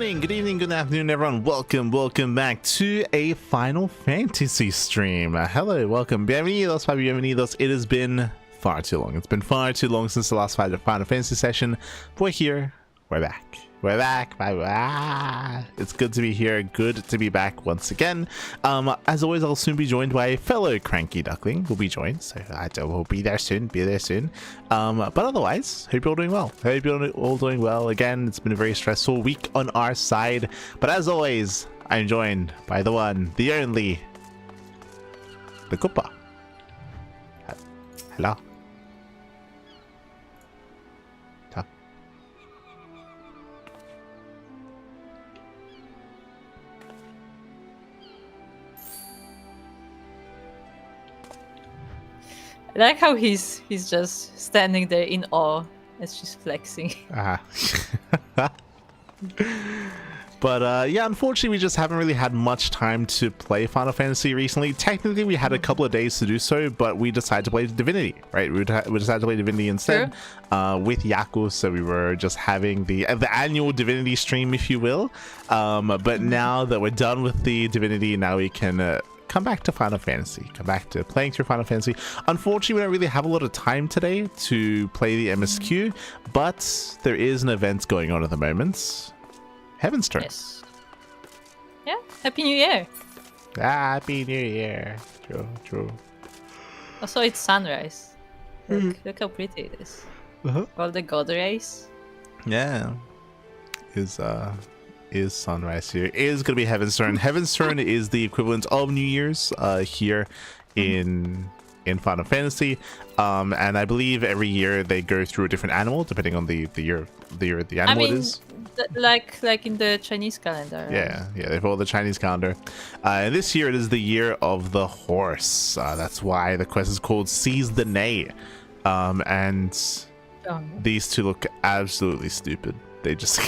morning, good evening, good afternoon, everyone. Welcome back to a Final Fantasy stream. Hello, welcome. Bienvenidos, bienvenidos. It has been far too long. It's been far too long since the last Final Fantasy session. We're here. We're back. We're back. It's good to be here. Good to be back once again. As always, I'll soon be joined by a fellow cranky duckling. Will be joined, so we'll be there soon. But otherwise, hope you're all doing well. Hope you're all doing well. Again, it's been a very stressful week on our side. But as always, I'm joined by the one, the only, the Koopa. Hello. I like how he's just standing there in awe as she's flexing. But yeah, unfortunately, we just haven't really had much time to play Final Fantasy recently. Technically, we had a couple of days to do so, but we decided to play Divinity, right? We decided to play Divinity instead with Yaku, so we were just having the annual Divinity stream, if you will. But now that we're done with the Divinity, now we can come back to Final Fantasy, come back to playing through Final Fantasy. Unfortunately, we don't really have a lot of time today to play the MSQ, but there is an event going on at the moment. Heaven's Turn. Yes. Yeah, Happy New Year. Happy New Year. True. Also, it's sunrise. Look how pretty it is. All the god rays. Yeah. Is sunrise here. It is going to be Heaven's Turn. Heaven's Turn is the equivalent of New Year's here in Final Fantasy. And I believe every year they go through a different animal depending on the year the animal is. Like in the Chinese calendar. Right? Yeah, they follow the Chinese calendar. And this year it is the year of the horse. That's why the quest is called Seize the Neigh. And these two look absolutely stupid. They just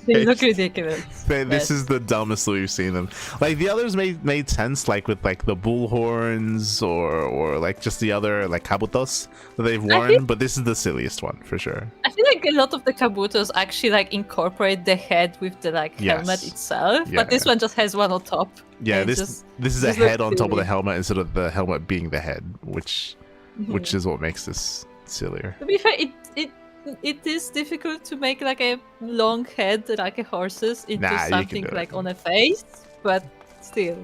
they look ridiculous. This is the dumbest we've seen them. Like the others made sense, like with like the bull horns or like just the other like kabutos that they've worn, but this is the silliest one for sure. I feel like a lot of the kabutos actually like incorporate the head with the helmet itself, but this one just has one on top. Yeah, this is a head on top of the helmet instead of the helmet being the head, which is what makes this sillier. To be fair, it is difficult to make like a long head like a horse's into something like on a face, but still.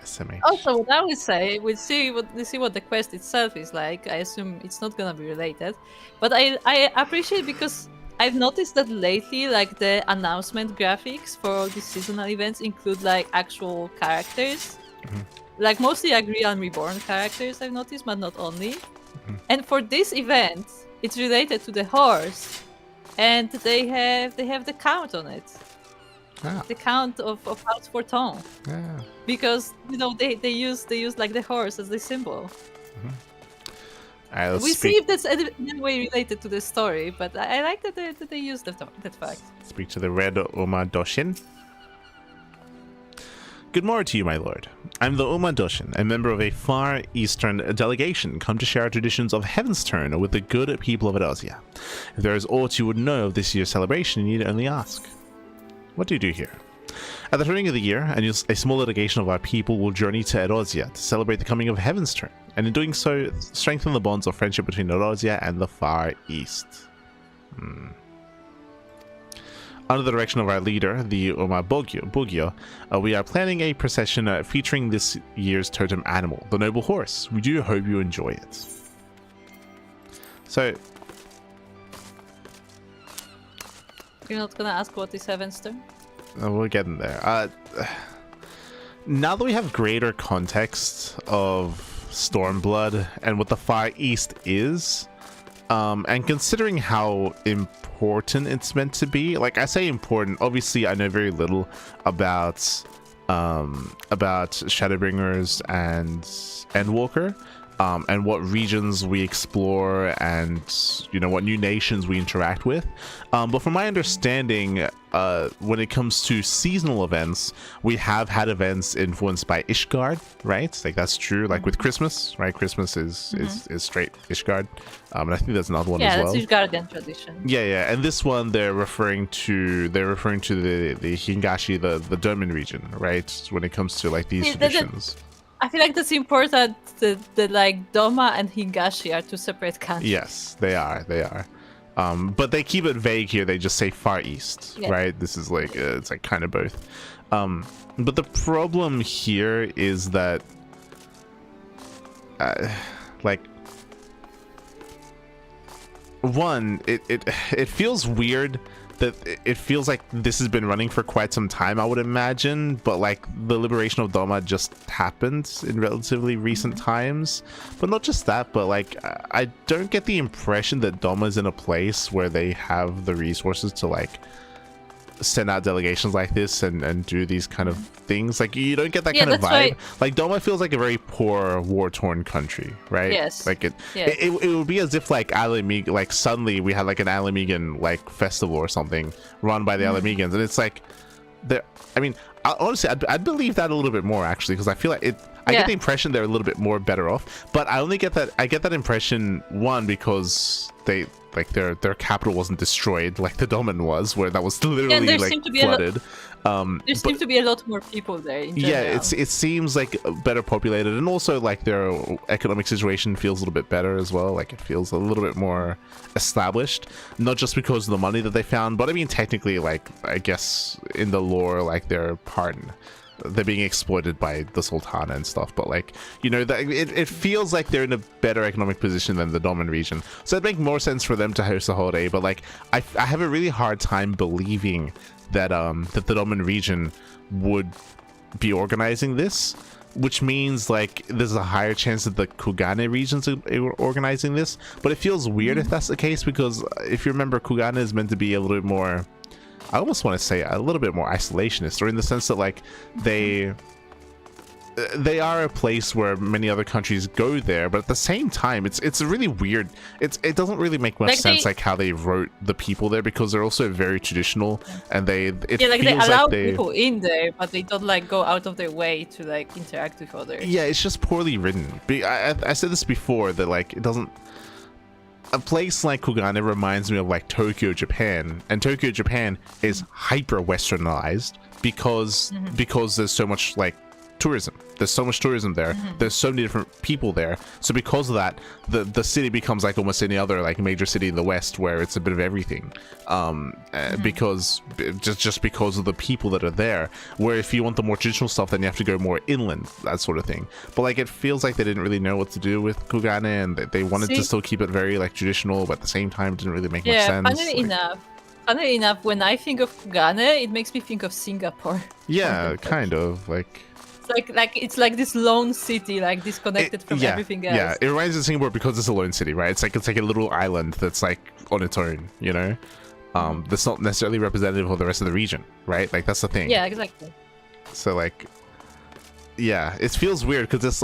SMH. Also, what I would say, we'll see what the quest itself is like. I assume it's not gonna be related, but I appreciate because I've noticed that lately, like the announcement graphics for all these seasonal events include like actual characters, like mostly like Realm Reborn characters. I've noticed, but not only. And for this event, it's related to the horse, and they have the count on it, the count of House Forton, because they use like the horse as the symbol. We see if that's in any way related to the story, but I like that they use that fact. Speak to the Red Uma Doshin. Good morning to you, my lord. I'm the Uma Doshin, a member of a far eastern delegation come to share our traditions of Heaven's Turn with the good people of Edosia. If there is aught you would know of this year's celebration, you need only ask. What do you do here? At the turning of the year, a small delegation of our people will journey to Edosia to celebrate the coming of Heaven's Turn, and in doing so, strengthen the bonds of friendship between Edosia and the Far East. Under the direction of our leader, the Uma Bugyo, we are planning a procession featuring this year's totem animal, the noble horse. We do hope you enjoy it. So, you're not gonna ask what is Heaven's Turn? We're getting there. Now that we have greater context of Stormblood and what the Far East is, and considering how important it's meant to be, like I say important, obviously I know very little about Shadowbringers and Endwalker, and what regions we explore, and you know, what new nations we interact with. But from my understanding, when it comes to seasonal events, we have had events influenced by Ishgard, right? Like that's true. Like with Christmas, right? Christmas is straight Ishgard, and I think there's another one as well. Yeah, that's Ishgardian tradition. Yeah. And this one they're referring to the Hingashi, the Domin region, right? When it comes to like these traditions. I feel like that's important that like Doma and Hingashi are two separate countries. Yes, they are. But they keep it vague here. They just say Far East, right? This is like it's like kind of both. But the problem here is that like one, it feels weird that it feels like this has been running for quite some time, I would imagine, but like the liberation of Doma just happened in relatively recent times. But not just that, but like I don't get the impression that Doma is in a place where they have the resources to like send out delegations like this and do these kind of things. Like you don't get that kind of vibe. Right. Like Doma feels like a very poor, war-torn country, right? Yes. Like it would be as if like Alamig, like suddenly we had like an Alamigan like festival or something run by the Alamigans, and it's like I mean, honestly, I'd believe that a little bit more actually, because I feel like I get the impression they're a little bit more better off. But I only get that impression, one, because they like their capital wasn't destroyed like the Domin was, where that was literally like flooded. There seems to be a lot more people there in general. Yeah, it seems like better populated, and also like their economic situation feels a little bit better as well. Like it feels a little bit more established, not just because of the money that they found, but I mean technically, like I guess in the lore, like they're being exploited by the Sultana and stuff, but like, you know, that it feels like they're in a better economic position than the Domin region, so it'd make more sense for them to host a holiday. But like I have a really hard time believing that that the Domin region would be organizing this, which means like there's a higher chance that the Kugane regions are organizing this. But it feels weird if that's the case, because if you remember, Kugane is meant to be a little bit more, I almost want to say a little bit more isolationist, or in the sense that like they are a place where many other countries go there, but at the same time it's a really weird, it doesn't really make much sense like how they wrote the people there, because they're also very traditional, and they allow people in there, but they don't like go out of their way to like interact with others. Yeah, it's just poorly written. I said this before, that like it doesn't, a place like Kugane reminds me of like Tokyo, Japan, and Tokyo, Japan is hyper westernized because there's so much like tourism. There's so much tourism there. There's so many different people there. So because of that, the city becomes like almost any other like major city in the West, where it's a bit of everything. Because just because of the people that are there. Where if you want the more traditional stuff, then you have to go more inland, that sort of thing. But like it feels like they didn't really know what to do with Kugane, and they wanted to still keep it very like traditional, but at the same time it didn't really make much sense. Funnily enough, when I think of Kugane, it makes me think of Singapore. Yeah, kind of like. It's like this lone city, like disconnected from everything else. Yeah, it reminds me of Singapore because it's a lone city, right? It's like a little island that's like on its own, you know. That's not necessarily representative of the rest of the region, right? Like that's the thing. Yeah, exactly. So like, yeah, it feels weird because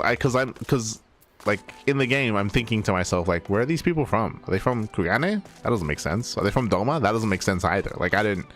like in the game, I'm thinking to myself like, where are these people from? Are they from Kugane? That doesn't make sense. Are they from Doma? That doesn't make sense either. Like I don't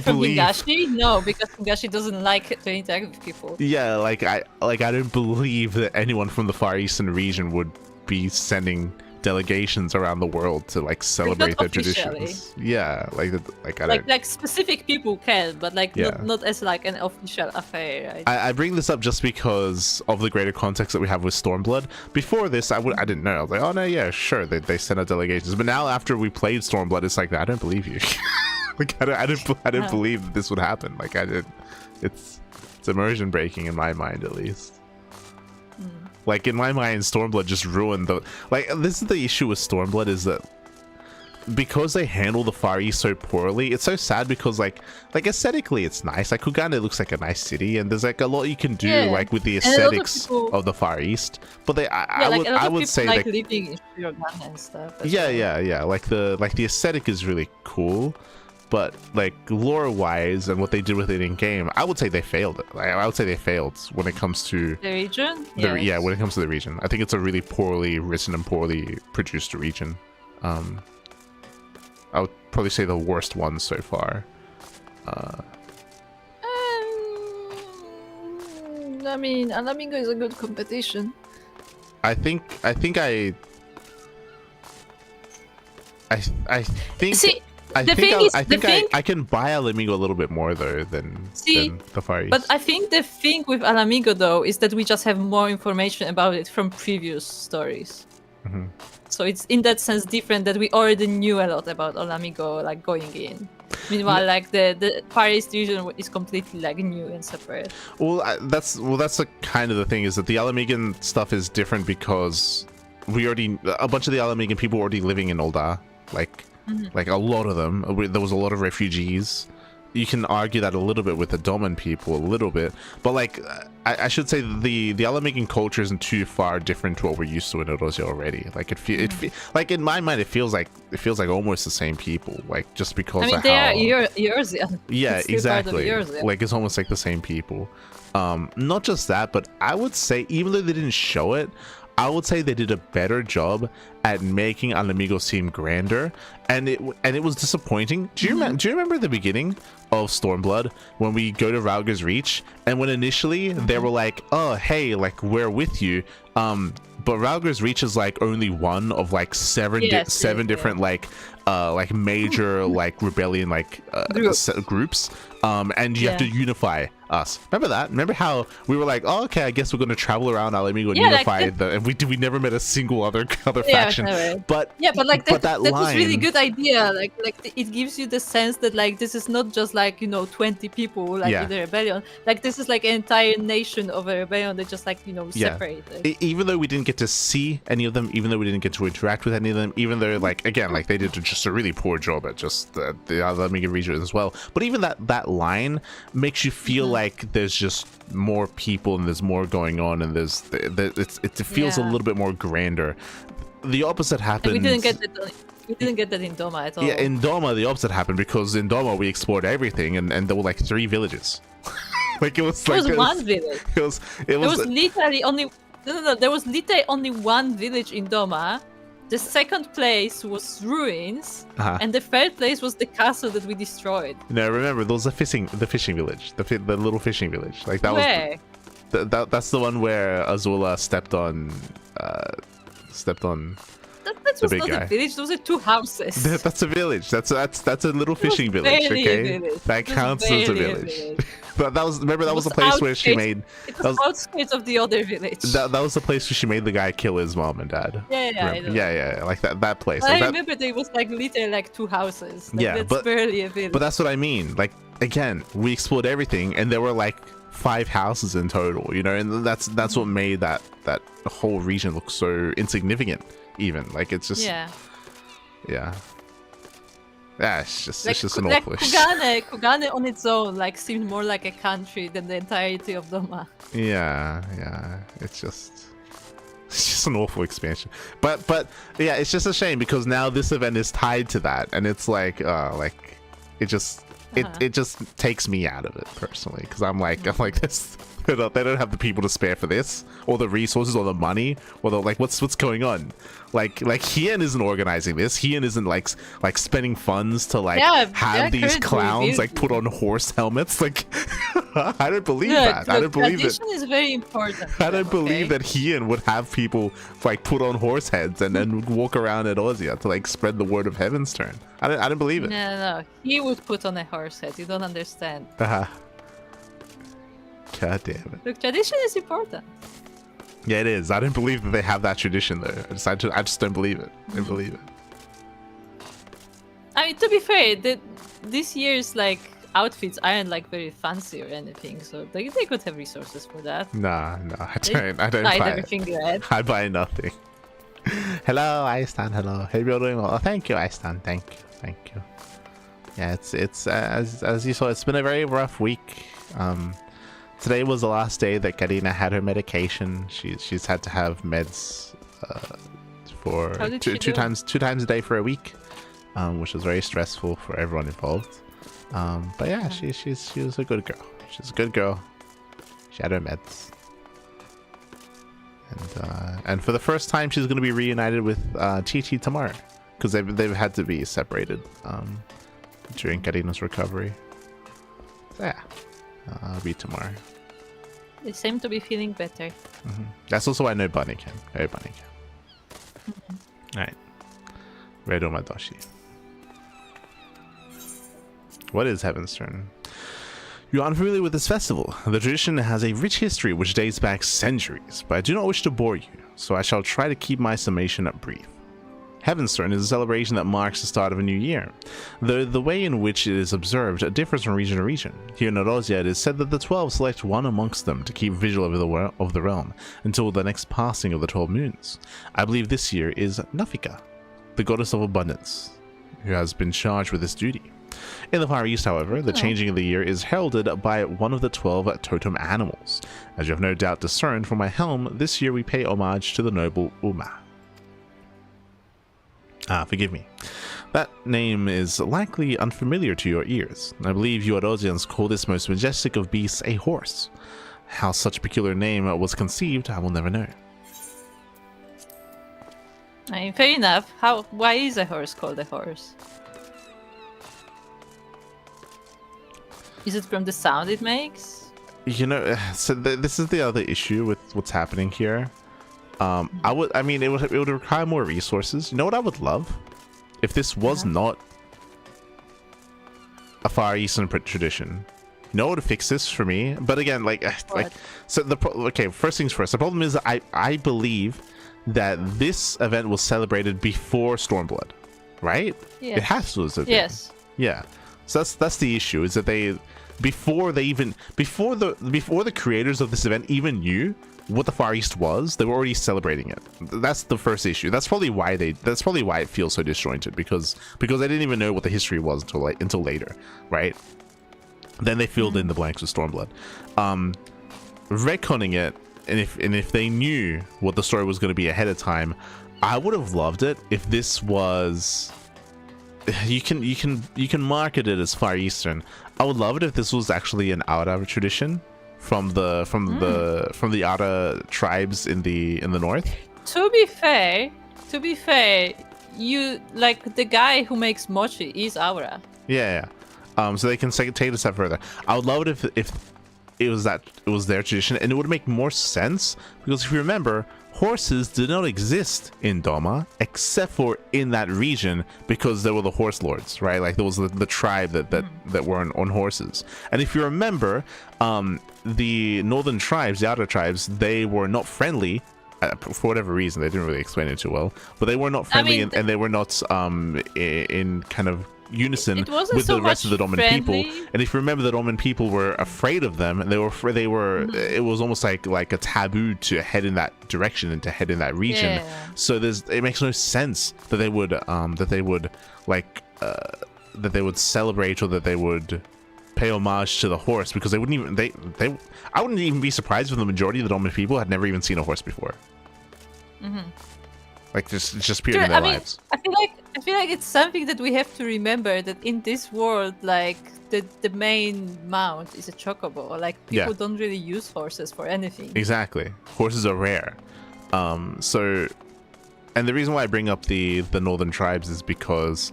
believe. Hingashi? No, because Hingashi doesn't like to interact with people. Yeah, I don't believe that anyone from the Far Eastern region would be sending delegations around the world to like celebrate their traditions. Yeah, like specific people can, but like not as like an official affair. Right? I bring this up just because of the greater context that we have with Stormblood. Before this, I didn't know. I was like, oh no, yeah, sure, they send out delegations. But now after we played Stormblood, it's like, I don't believe you. Like I didn't believe that this would happen. Like it's immersion breaking in my mind, at least. Like in my mind, Stormblood just ruined this is the issue with Stormblood, is that because they handle the Far East so poorly, it's so sad, because like aesthetically it's nice. Like Kugane looks like a nice city, and there's like a lot you can do like with the aesthetics of the Far East. But I would say like living in Kugane and stuff. Yeah. Like the aesthetic is really cool. but like lore wise and what they did with it in game, I would say they failed it. I would say they failed when it comes to the region. yeah, when it comes to the region. I think it's a really poorly written and poorly produced region. I would probably say the worst one so far. I mean, Alamingo is a good competition. I think See, I can buy Alamingo a little bit more though than the Far East. But I think the thing with Alamingo though is that we just have more information about it from previous stories. So it's in that sense different, that we already knew a lot about Alamingo like going in. Meanwhile, like the Far East region is completely like new and separate. That's the kind of the thing, is that the Alamegan stuff is different because a bunch of the Alamegan people already living in Ul'dah, like a lot of them. There was a lot of refugees. You can argue that a little bit with the Domin people, a little bit, but like I should say the Alamegan culture isn't too far different to what we're used to in Edosia already. Like like in my mind, it feels like almost the same people. Like just because I mean, they are Eorzean. Yeah, exactly. Like it's almost like the same people. Not just that, but I would say even though they didn't show it, I would say they did a better job at making Alamigo seem grander, and it was disappointing. Do you remember the beginning of Stormblood when we go to Rauger's Reach, and when initially they were like, "Oh, hey, like we're with you," but Rauger's Reach is like only one of like seven different like major like rebellion like groups, and you have to unify us. Remember that? Remember how we were like, oh, okay, I guess we're going to travel around Alamigo and unify and we never met a single other faction. But that was really good idea. Like it gives you the sense that like this is not just like 20 people like in the rebellion. Like this is like an entire nation of a rebellion that just like separated. Even though we didn't get to see any of them, even though we didn't get to interact with any of them, even though like again like they did just a really poor job at just the Alamigo region as well. But even that line makes you feel like there's just more people and there's more going on, and it feels a little bit more grander. The opposite happened. And we didn't get that in Doma at all. Yeah, in Doma the opposite happened, because in Doma we explored everything, and there were like 3 villages. Like it was one village. There was literally only there was literally only one village in Doma. The second place was ruins, and the third place was the castle that we destroyed. No, remember, there was the fishing village, the little fishing village. Like that was that's the one where Azula stepped on. That was not a village. Those are 2 houses. That's a village. That's a little fishing village. Okay, that counts as a village. But that was the place where she made. It was outskirts of the other village. That was the place where she made the guy kill his mom and dad. Yeah, like that place. But like I remember there was like literally like 2 houses. Like, that's but barely a village. But that's what I mean. Like again, we explored everything, and there were like 5 houses in total. And that's what made that whole region look so insignificant. Even like it's just it's just an awful Kugane on its own like seemed more like a country than the entirety of Doma. It's just an awful expansion, but yeah, it's just a shame because now this event is tied to that, and it's like it just it just takes me out of it personally, because I'm like this. They don't have the people to spare for this, or the resources, or the money, or the what's going on. Like Hien isn't organizing this. Hien isn't like spending funds to have these clowns put on horse helmets. Like I don't believe that. I don't believe that. Tradition is very important. I don't believe that Hien would have people put on horse heads and then walk around at Ozia to spread the word of Heaven's Turn. I don't believe it. No. He would put on a horse head. You don't understand. God damn it. Look, tradition is important. Yeah, it is. I don't believe that they have that tradition though. I just don't believe it. I don't believe it. I mean, to be fair, this year's outfits aren't very fancy or anything, so they could have resources for that. No, I don't buy everything red. I buy nothing. Hello, Aistan. Hello. Hope you're doing well. Oh, thank you, Aistan. Thank you. Yeah, it's as you saw, it's been a very rough week. Today was the last day that Karina had her medication. She's had to have meds for two times a day for a week, which was very stressful for everyone involved. But yeah, she was a good girl. She's a good girl. She had her meds. And for the first time, she's going to be reunited with TT tomorrow, because they've had to be separated during Karina's recovery. So yeah, I'll be tomorrow. They seem to be feeling better. That's also why no Bunny can. No Bunny can. Alright. Redo Madoshi. What is Heaven's Turn? You are unfamiliar with this festival. The tradition has a rich history which dates back centuries, but I do not wish to bore you, so I shall try to keep my summation brief. Heaven's Turn is a celebration that marks the start of a new year, though the way in which it is observed differs from region to region. Here in Narosia, it is said that the 12 select one amongst them to keep vigil over the realm until the next passing of the 12 moons. I believe this year is Nafika, the goddess of abundance, who has been charged with this duty. In the Far East, however, the changing of the year is heralded by one of the 12 totem animals. As you have no doubt discerned from my helm, this year we pay homage to the noble Uma. Forgive me. That name is likely unfamiliar to your ears. I believe you Arosians call this most majestic of beasts a horse. How such a peculiar name was conceived, I will never know. I mean, fair enough. Why is a horse called a horse? Is it from the sound it makes? You know, so this is the other issue with what's happening here. I mean, it would require more resources. You know what I would love? If this was not a Far Eastern tradition. You know what would fix this for me? But again, okay, first things first. The problem is I believe that this event was celebrated before Stormblood, right? Yes. It has to have been. Yes. Yeah. So that's the issue, is that before the creators of this event even knew what the Far East was, they were already celebrating it. That's the first issue. That's probably why it feels so disjointed, because they didn't even know what the history was until later, right? Then they filled in the blanks with Stormblood. Retconning it, and if they knew what the story was going to be ahead of time, I would have loved it if this was. You can market it as Far Eastern. I would love it if this was actually an Aura tradition from the Aura tribes in the north. To be fair, you like the guy who makes mochi is Aura. Yeah. So they can take it a step further. I would love it if it was their tradition, and it would make more sense, because if you remember, horses did not exist in Doma except for in that region, because there were the horse lords, right? Like there was the tribe that were on horses. And if you remember, the northern tribes, the outer tribes, they were not friendly for whatever reason. They didn't really explain it too well, but they were not friendly, and they were not in kind of unison with the rest of the dominant people. And if you remember, the dominant people were afraid of them, and it was almost like a taboo to head in that direction and to head in that region. So it makes no sense that they would celebrate, or that they would pay homage to the horse, because they wouldn't even I wouldn't even be surprised if the majority of the dominant people had never even seen a horse before. Like just appeared in their lives. I feel like it's something that we have to remember, that in this world, like the main mount is a chocobo. Like people don't really use horses for anything. Exactly, horses are rare. So, and the reason why I bring up the northern tribes is because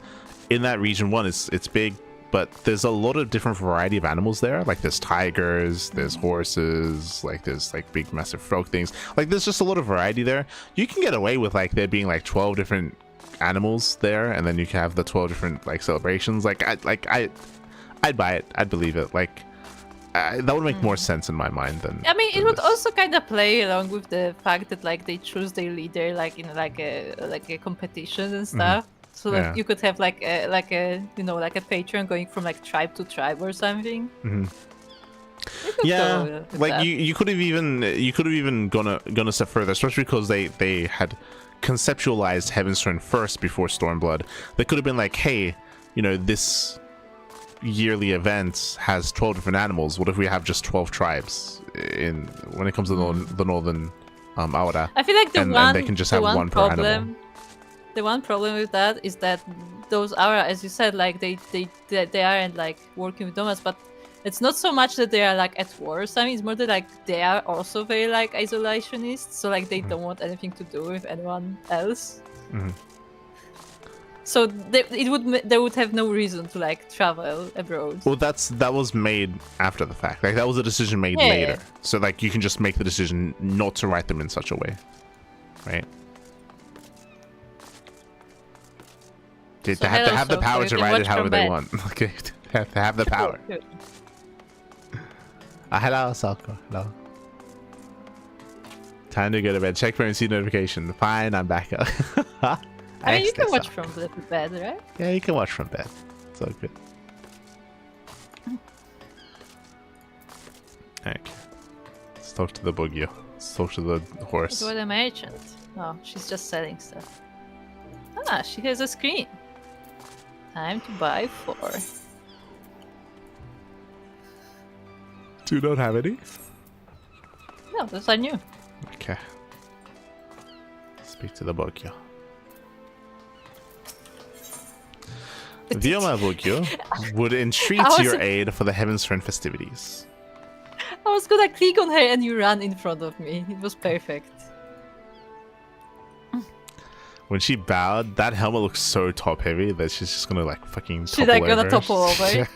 in that region, one, it's big, but there's a lot of different variety of animals there. Like there's tigers, there's horses, like there's like big massive frog things. Like there's just a lot of variety there. You can get away with like there being like 12 different animals there, and then you can have the 12 different like celebrations. I'd buy it. I'd believe it. Like that would make more sense in my mind than. I mean, it would also kind of play along with the fact that like they choose their leader like in like a competition and stuff. So that you could have like a patron going from like tribe to tribe or something. Yeah, like you could have even gone a step further, especially because they had conceptualized Heaven's Turn first before Stormblood. They could have been like, hey, this yearly event has 12 different animals. What if we have just 12 tribes when it comes to the northern Aura? I feel like and they can just have one per animal. The one problem with that is that those Aura, as you said, like they aren't like working with nomads, but it's not so much that they are like at war. I mean, it's more that like they are also very like isolationists, so like they don't want anything to do with anyone else. So they would have no reason to like travel abroad. Well, that was made after the fact. Like that was a decision made later. So like you can just make the decision not to write them in such a way, right? They have to have the power to write it however they want. Okay, they have to have the power. Hello, Soko. Hello. Time to go to bed. Check phone and see notification. Fine, I'm back up. I mean, you can watch from bed, right? Yeah, you can watch from bed. It's all good. Okay. Let's talk to the Bugyo. Let's talk to the horse. Go to the merchant. Oh, she's just selling stuff. Ah, she has a screen. Time to buy 4. Do you not have any? No, those are new. Okay. Speak to the Bugyo. Vioma Bugyo would entreat your aid for the Heaven's Friend festivities. I was gonna click on her and you ran in front of me. It was perfect. When she bowed, that helmet looks so top heavy that she's just gonna like fucking she's like gonna topple over.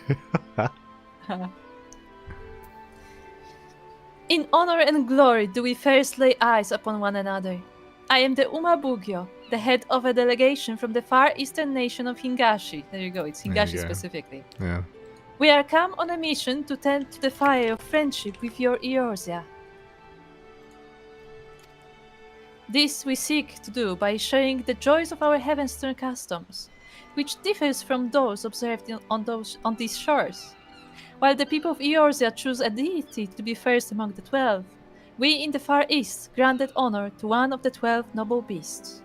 In honor and glory do we first lay eyes upon one another. I am the Uma Bugyo, the head of a delegation from the far eastern nation of Hingashi. There you go, it's Hingashi specifically. Yeah. We are come on a mission to tend to the fire of friendship with your Eorzea. This we seek to do by sharing the joys of our Heavenstern customs, which differs from those observed on these shores. While the people of Eorzea choose a deity to be first among the 12, we in the Far East granted honor to one of the 12 noble beasts.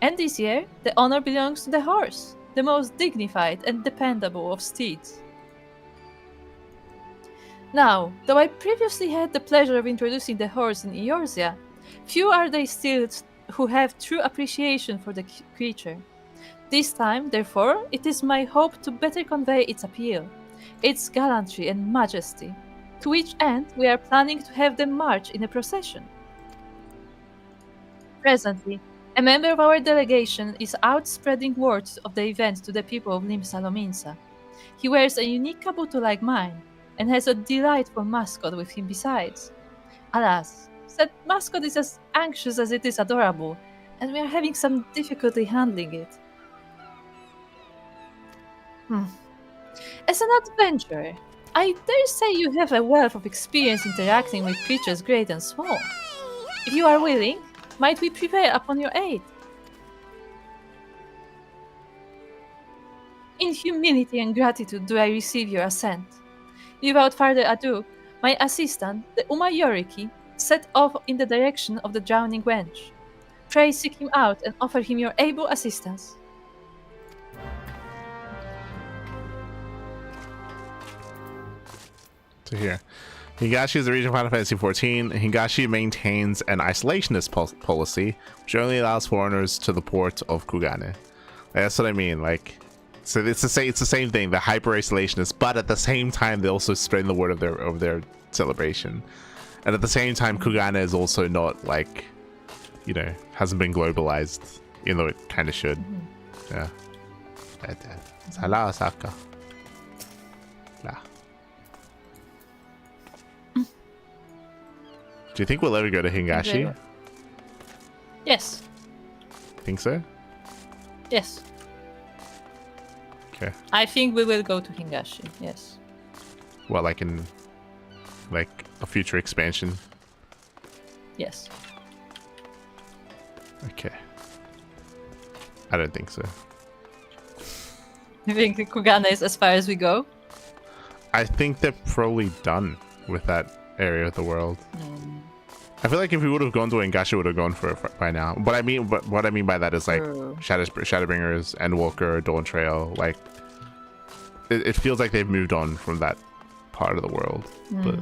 And this year, the honor belongs to the horse, the most dignified and dependable of steeds. Now, though I previously had the pleasure of introducing the horse in Eorzea, few are they still who have true appreciation for the creature. This time, therefore, it is my hope to better convey its appeal, its gallantry and majesty, to which end we are planning to have them march in a procession. Presently, a member of our delegation is out spreading word of the event to the people of Limsa Lominsa. He wears a unique kabuto like mine, and has a delightful mascot with him besides. Alas, that mascot is as anxious as it is adorable, and we are having some difficulty handling it. As an adventurer, I dare say you have a wealth of experience interacting with creatures great and small. If you are willing, might we prevail upon your aid? In humility and gratitude do I receive your assent. Without further ado, my assistant, the Uma Yoriki, set off in the direction of the drowning wench. Pray seek him out and offer him your able assistance. To here. Hingashi is the region of Final Fantasy XIV. Hingashi maintains an isolationist policy, which only allows foreigners to the port of Kugane. That's what I mean. Like, so it's the same thing. They're hyper isolationist, but at the same time, they also spread the word of their celebration. And at the same time, Kugane is also not like, you know, hasn't been globalized, even though it kind of should. Yeah. Hello, Saka. Do you think we'll ever go to Hingashi? Yes. Think so? Yes. Okay. I think we will go to Hingashi, yes. Well, like in like a future expansion? Yes. Okay. I don't think so. You think Kugane is as far as we go? I think they're probably done with that area of the world. I feel like if we would have gone to Hingashi, would have gone for it by now. But what I mean by that is like Shadowbringers, Endwalker, Dawn Trail. Like it feels like they've moved on from that part of the world. But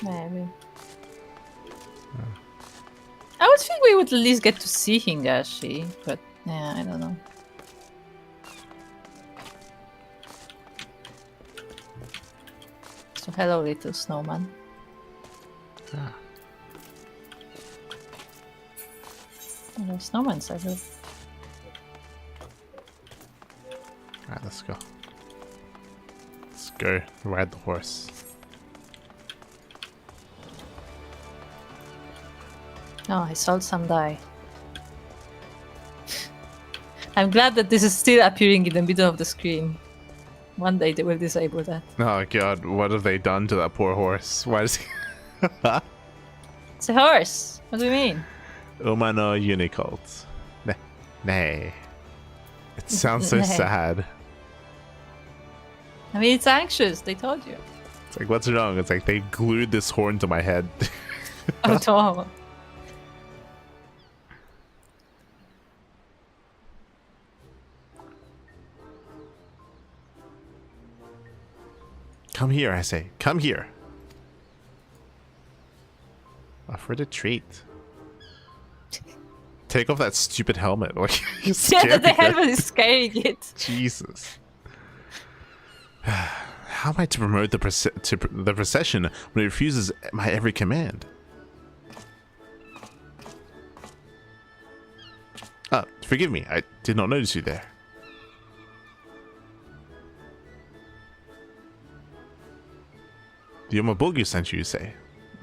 maybe. I would think we would at least get to see Hingashi, but yeah, I don't know. So hello, little snowman. Ah. Hello, snowman says it. Alright, let's go. Let's go ride the horse. Oh, I sold some dye. I'm glad that this is still appearing in the middle of the screen. One day they will disable that. Oh god, what have they done to that poor horse? Why does he... It's a horse! What do you mean? Umano Unicult. Nay. It sounds so Nay. sad. I mean, it's anxious, they told you. It's like, what's wrong? It's like they glued this horn to my head. Oh, no. Come here, I say. Come here. Offered a treat. Take off that stupid helmet. Like, you're Yeah, the scaring helmet is scaring it. Jesus. How am I to promote the procession when it refuses my every command? Forgive me. I did not notice you there. The Yomabugu sent you say.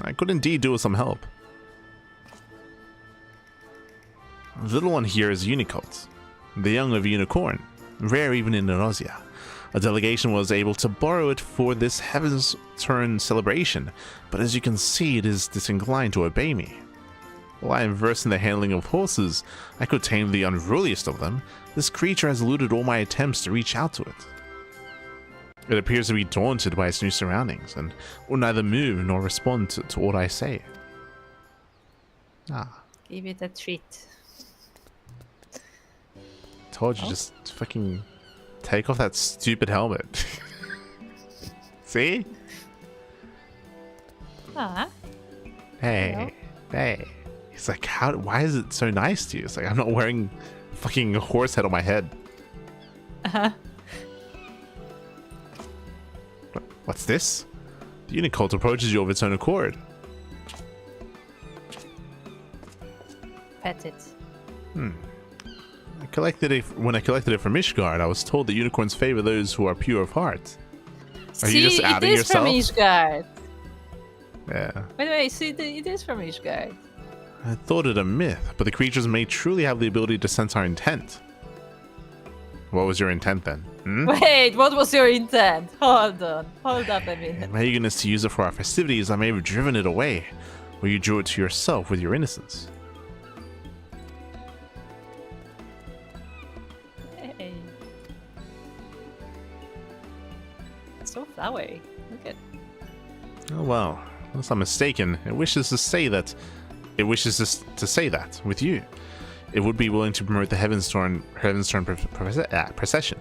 I could indeed do with some help. The little one here is Unicult, the young of Unicorn, rare even in Nausea. A delegation was able to borrow it for this Heaven's Turn celebration, but as you can see, it is disinclined to obey me. While I am versed in the handling of horses, I could tame the unruliest of them. This creature has eluded all my attempts to reach out to it. It appears to be daunted by its new surroundings, and will neither move nor respond to what I say. Ah. Give it a treat. Told you, just fucking take off that stupid helmet. See? Ah. Hey, hey. He's like, why is it so nice to you? It's like, I'm not wearing fucking horse head on my head. Uh-huh. What's this? The Unicult approaches you of its own accord. Pet it. When I collected it from Ishgard, I was told that unicorns favor those who are pure of heart. Are See, you just outing it is yourself? from Ishgard. Yeah. By the way, see, it is from Ishgard. I thought it a myth, but the creatures may truly have the ability to sense our intent. What was your intent then? Wait, what was your intent? Hold on. Hold up a minute. My eagerness to use it for our festivities, I may have driven it away, or you drew it to yourself with your innocence. Hey. It's so flowery. Look at. Oh well, unless I'm mistaken, it wishes to say that with you. It would be willing to promote the Heaven's Turn procession.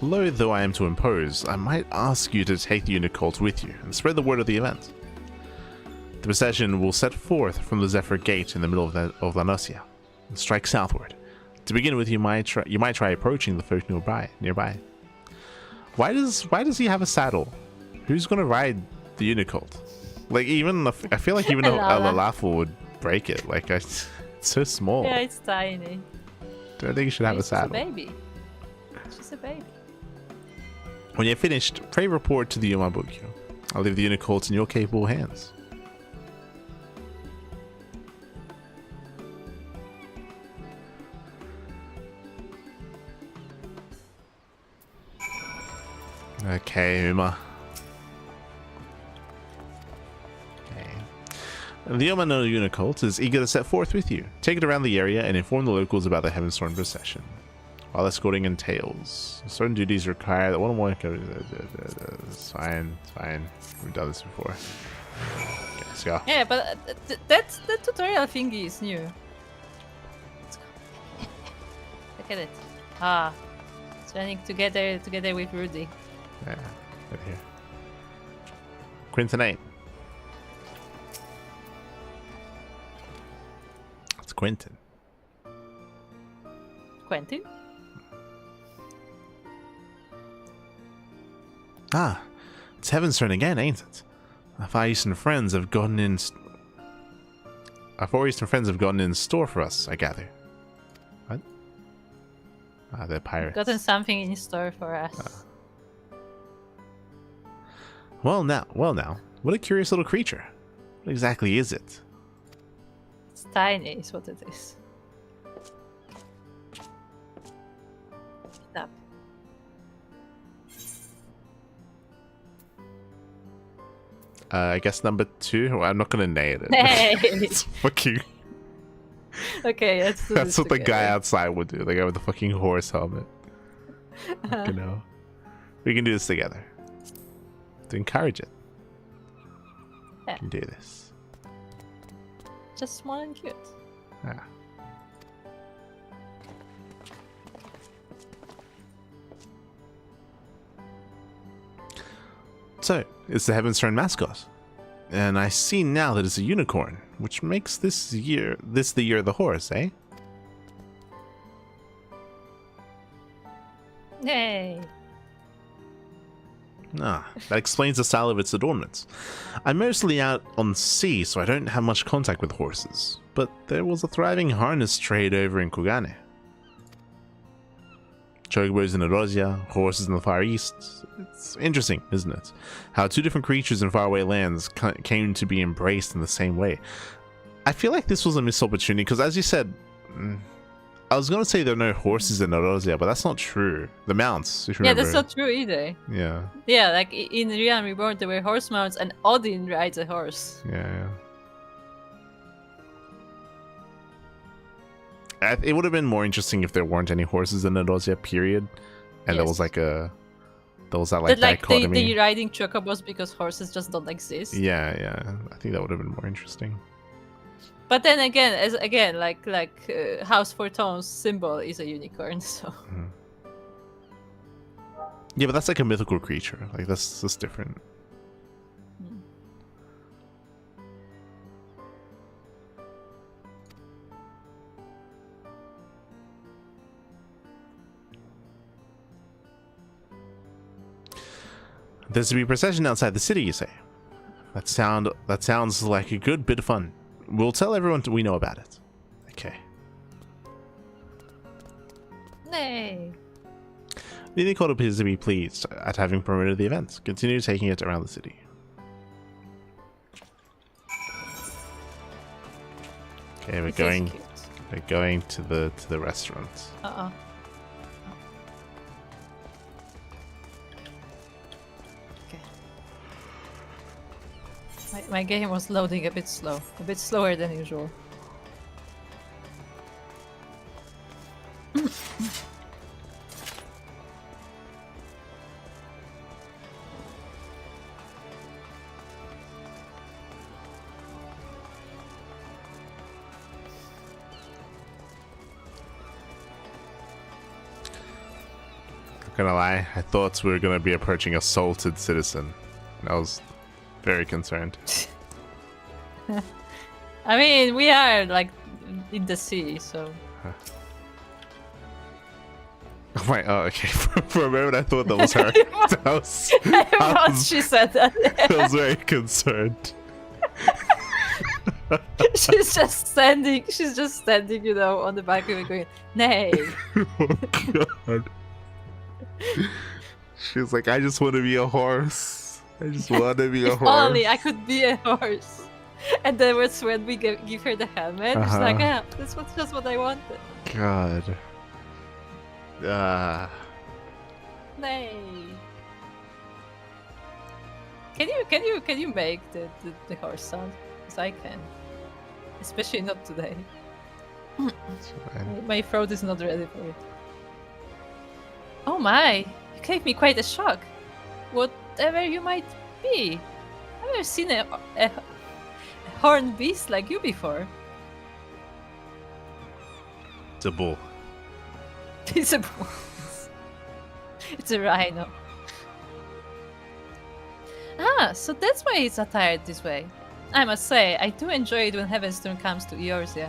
Loath though I am to impose, I might ask you to take the Unicult with you and spread the word of the event. The procession will set forth from the Zephyr Gate in the middle of La Nocia and strike southward. To begin with, you might try approaching the folk nearby. Why does he have a saddle? Who's gonna ride the Unicult? Like, I feel like even a Lalafel would break it. Like, it's so small. Yeah, it's tiny. Don't think you should have a saddle. She's a baby. She's a baby. When you're finished, pray report to the Yomabugu. I'll leave the Unicult in your capable hands. Okay, Uma. The Yomano Unicult is eager to set forth with you. Take it around the area and inform the locals about the Heaven's Turn procession. While escorting entails, certain duties require that one-on-one. It's fine. We've done this before. Okay, let's go. Yeah, but that tutorial thingy is new. Let's go. Look at it. Ah, it's running together with Rudy. Yeah, right here. Quintonate. It's Quentin. Quentin? Ah, it's Heaven's Turn again, ain't it? Our Far Eastern friends have gotten in... Our Far Eastern friends have gotten in store for us, I gather. What? Ah, they're pirates. Gotten something in store for us. Well now, what a curious little creature. What exactly is it? It's tiny, is what it is. Up. I guess number 2. Well, I'm not gonna name it. Hey! It's fucking. Okay, let's do That's this what the guy together. outside would do. The guy with the fucking horse helmet. You know, we can do this together. To encourage it. Yeah. We can do this. Just small and cute. Yeah. So, it's the Heaven's Turn mascot. And I see now that it's a unicorn, which makes this the year of the horse, eh? Yay! Ah, that explains the style of its adornments. I'm mostly out on sea, so I don't have much contact with horses. But there was a thriving harness trade over in Kugane. Chocobos in Erosia, horses in the Far East. It's interesting, isn't it? How two different creatures in faraway lands came to be embraced in the same way. I feel like this was a missed opportunity, because as you said, I was going to say there are no horses in Erosia, but that's not true. The mounts, if you remember. Yeah, that's not true either. Yeah. Yeah, like in Realm Reborn there were horse mounts and Odin rides a horse. Yeah. It would have been more interesting if there weren't any horses in Erosia, period. And there was like that dichotomy. They riding chocobos because horses just don't exist. Yeah. I think that would have been more interesting. But then again, House Fortune's symbol is a unicorn, so. Mm. Yeah, but that's like a mythical creature. Like that's just different. There's to be a procession outside the city, you say? That sounds like a good bit of fun. We'll tell everyone we know about it. Okay. Nay. The Unicorn appears to be pleased at having promoted the event. Continue taking it around the city. Okay, we're going to the restaurant. My game was loading a bit slower than usual. Not gonna lie, I thought we were gonna be approaching a salted citizen. I was very concerned. I mean, we are like in the sea, so. Oh my! Oh, okay. For a moment, I thought that was her. She said that. I was very concerned. She's just standing, you know, on the back of it going, nay. Oh god. She's like, I just want to be a horse. I just want to be a horse. Only I could be a horse. And then was when we give her the helmet. She's like, yeah, that's just what I wanted. God. Nay. Can you make the horse sound? Because I can. Especially not today. My throat is not ready for it. Oh my! You gave me quite a shock. Whatever you might be. I've never seen a horned beast like you before. It's a bull. It's a bull. It's a rhino. Ah, so that's why he's attired this way. I must say, I do enjoy it when Heaven's Turn comes to Eorzea.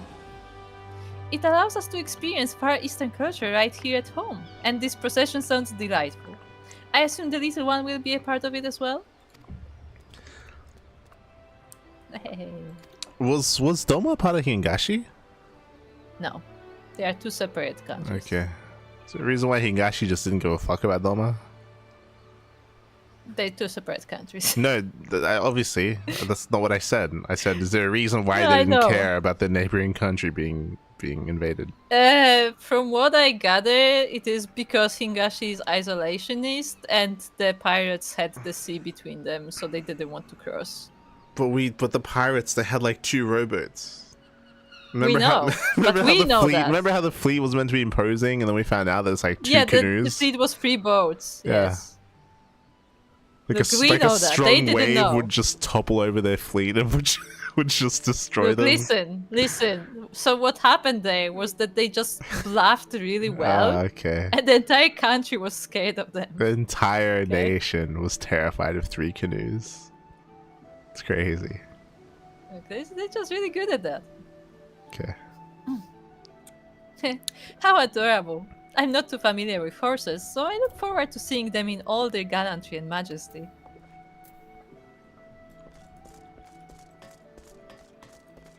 It allows us to experience Far Eastern culture right here at home, and this procession sounds delightful. I assume the little one will be a part of it as well. Hey. Was Doma part of Hingashi? No, they are two separate countries. Okay. Is there a reason why Hingashi just didn't give a fuck about Doma? They're two separate countries. No, obviously that's not what I said. I said, is there a reason why No, they I didn't know. care about the neighboring country being invaded? From what I gather, it is because Hingashi is isolationist and the pirates had the sea between them, so they didn't want to cross. But the pirates, they had like 2 rowboats. We know, but we know that. Remember how the fleet was meant to be imposing, and then we found out there's like 2 canoes? The fleet was 3 boats. Yeah. Yes. Like Look, a, we like know a that. strong They didn't wave know. would just topple over their fleet and would just destroy Look, them. listen. So what happened there was that they just bluffed really well, Okay. and the entire country was scared of them. The entire nation was terrified of 3 canoes. It's crazy. Look, they're just really good at that. Okay. How adorable. I'm not too familiar with horses, so I look forward to seeing them in all their gallantry and majesty.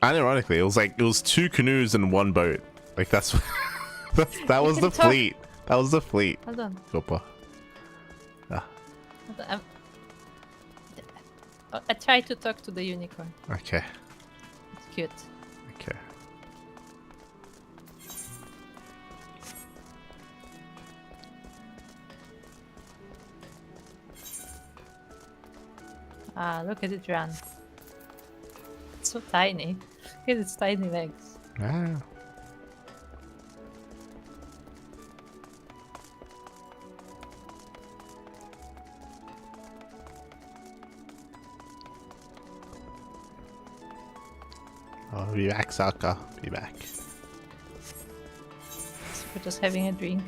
Ironically, it was 2 canoes and 1 boat. Like that was the fleet. That was the fleet. Hold on. Opa. Ah, Hold on. I tried to talk to the unicorn. okay. It's cute. Okay. Ah, look at it run. It's so tiny. Look at its tiny legs. Ah. Oh, be back, Saka. Be back. So we're just having a drink.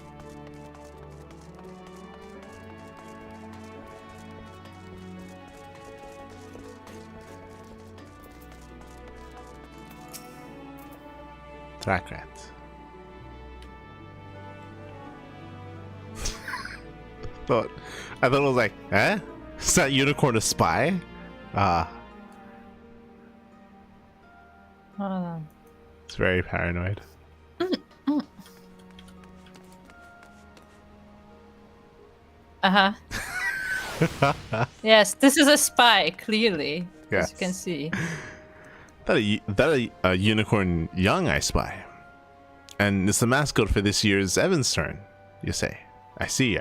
Track rat. I thought it was like, eh? Is that unicorn a spy? Ah, Hold on. it's very paranoid. Uh-huh. Yes, this is a spy, clearly. As you can Yes. see. That a unicorn young, I spy. And it's the mascot for this year's Evans turn, you say. I see.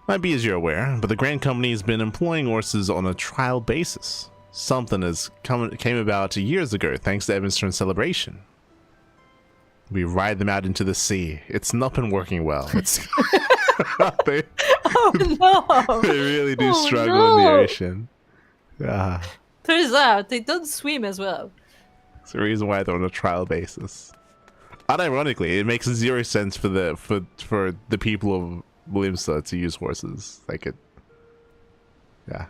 Might be as you're aware, but the Grand Company has been employing horses on a trial basis. Something came about years ago thanks to Evans turn celebration. We ride them out into the sea. It's not been working well. It's they Oh no! really do Oh, struggle in the no. ocean. Ah. Turns out they don't swim as well. It's the reason why they're on a trial basis. Unironically, it makes 0 sense for the people of Limsa to use horses. Like it, yeah.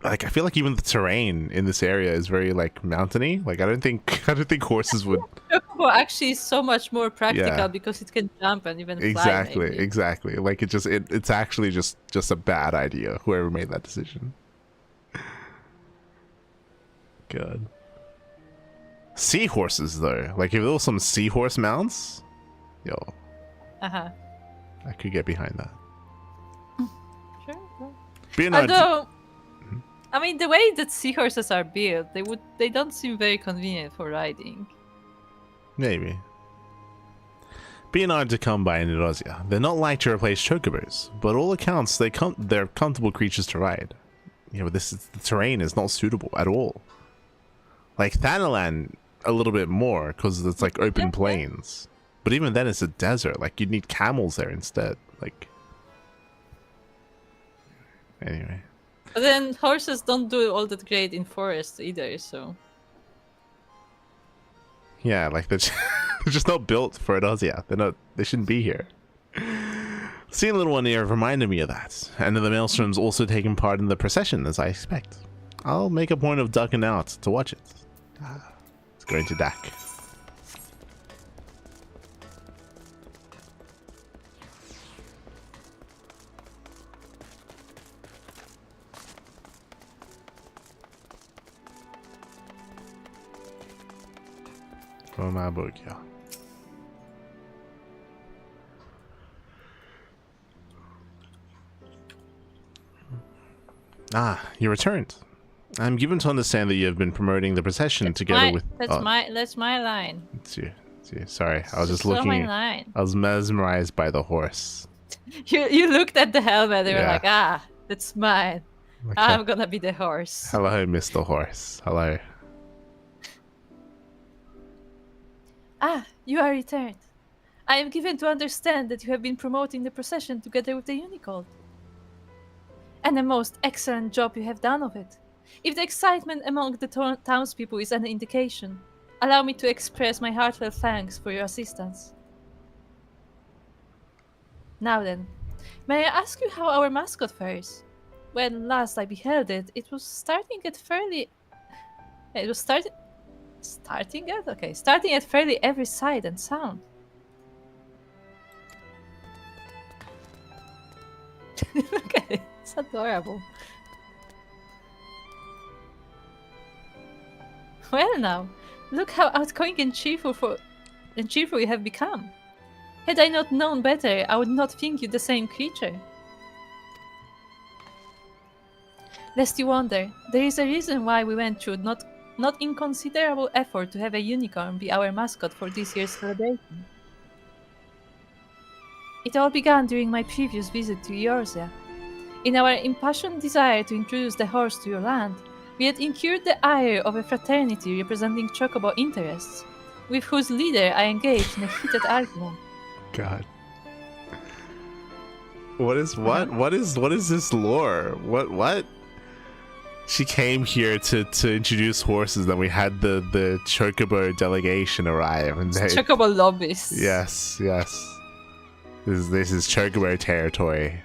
Like I feel like even the terrain in this area is very like mountainy. Like I don't think horses would. Chocobo actually is so much more practical Yeah. because it can jump and even fly. Exactly, maybe. exactly. Like it's actually just a bad idea. Whoever made that decision. God. Seahorses though, like if there was some seahorse mounts, yo, Uh-huh. I could get behind that. Sure. Well. Being not, Although, I mean, the way that seahorses are built, they don't seem very convenient for riding. maybe. Being hard to come by in Eurasia, they're not like to replace chocobos, but all accounts they're comfortable creatures to ride. You know, the terrain is not suitable at all. Like Thanalan, a little bit more because it's like open plains, but even then it's a desert. Like you'd need camels there instead. Like anyway, But then horses don't do all that great in forests either, so. yeah, like they're just not built for Eurasia. They shouldn't be here. Seeing a little one here reminded me of that, and the Maelstrom's also taking part in the procession as I expect. I'll make a point of ducking out to watch it. It's going to duck. Oh my Bogyo. Ah, you returned. I'm given to understand that you have been promoting the procession together with. That's my line. It's you. It's you. Sorry, I was just my looking. line. I was mesmerized by the horse. You looked at the helmet. You were Yeah. like, ah, that's mine. Okay. I'm gonna be the horse. Hello, Mr. Horse. Hello. Ah, you are returned. I am given to understand that you have been promoting the procession together with the Unicode. And a most excellent job you have done of it. If the excitement among the townspeople is an indication, allow me to express my heartfelt thanks for your assistance. Now then, may I ask you how our mascot fares? When last I beheld it, it was starting at fairly every sight and sound. Look at it, it's adorable. Well now, look how outgoing and cheerful you have become. Had I not known better, I would not think you the same creature. Lest you wonder, there is a reason why we went through not inconsiderable effort to have a unicorn be our mascot for this year's celebration. It all began during my previous visit to Eorzea. In our impassioned desire to introduce the horse to your land, we had incurred the ire of a fraternity representing chocobo interests, with whose leader I engaged in a heated argument. God. What is this lore? What? She came here to introduce horses, then we had the chocobo delegation arrive and they Chocobo lobbyists. Yes. This is chocobo territory.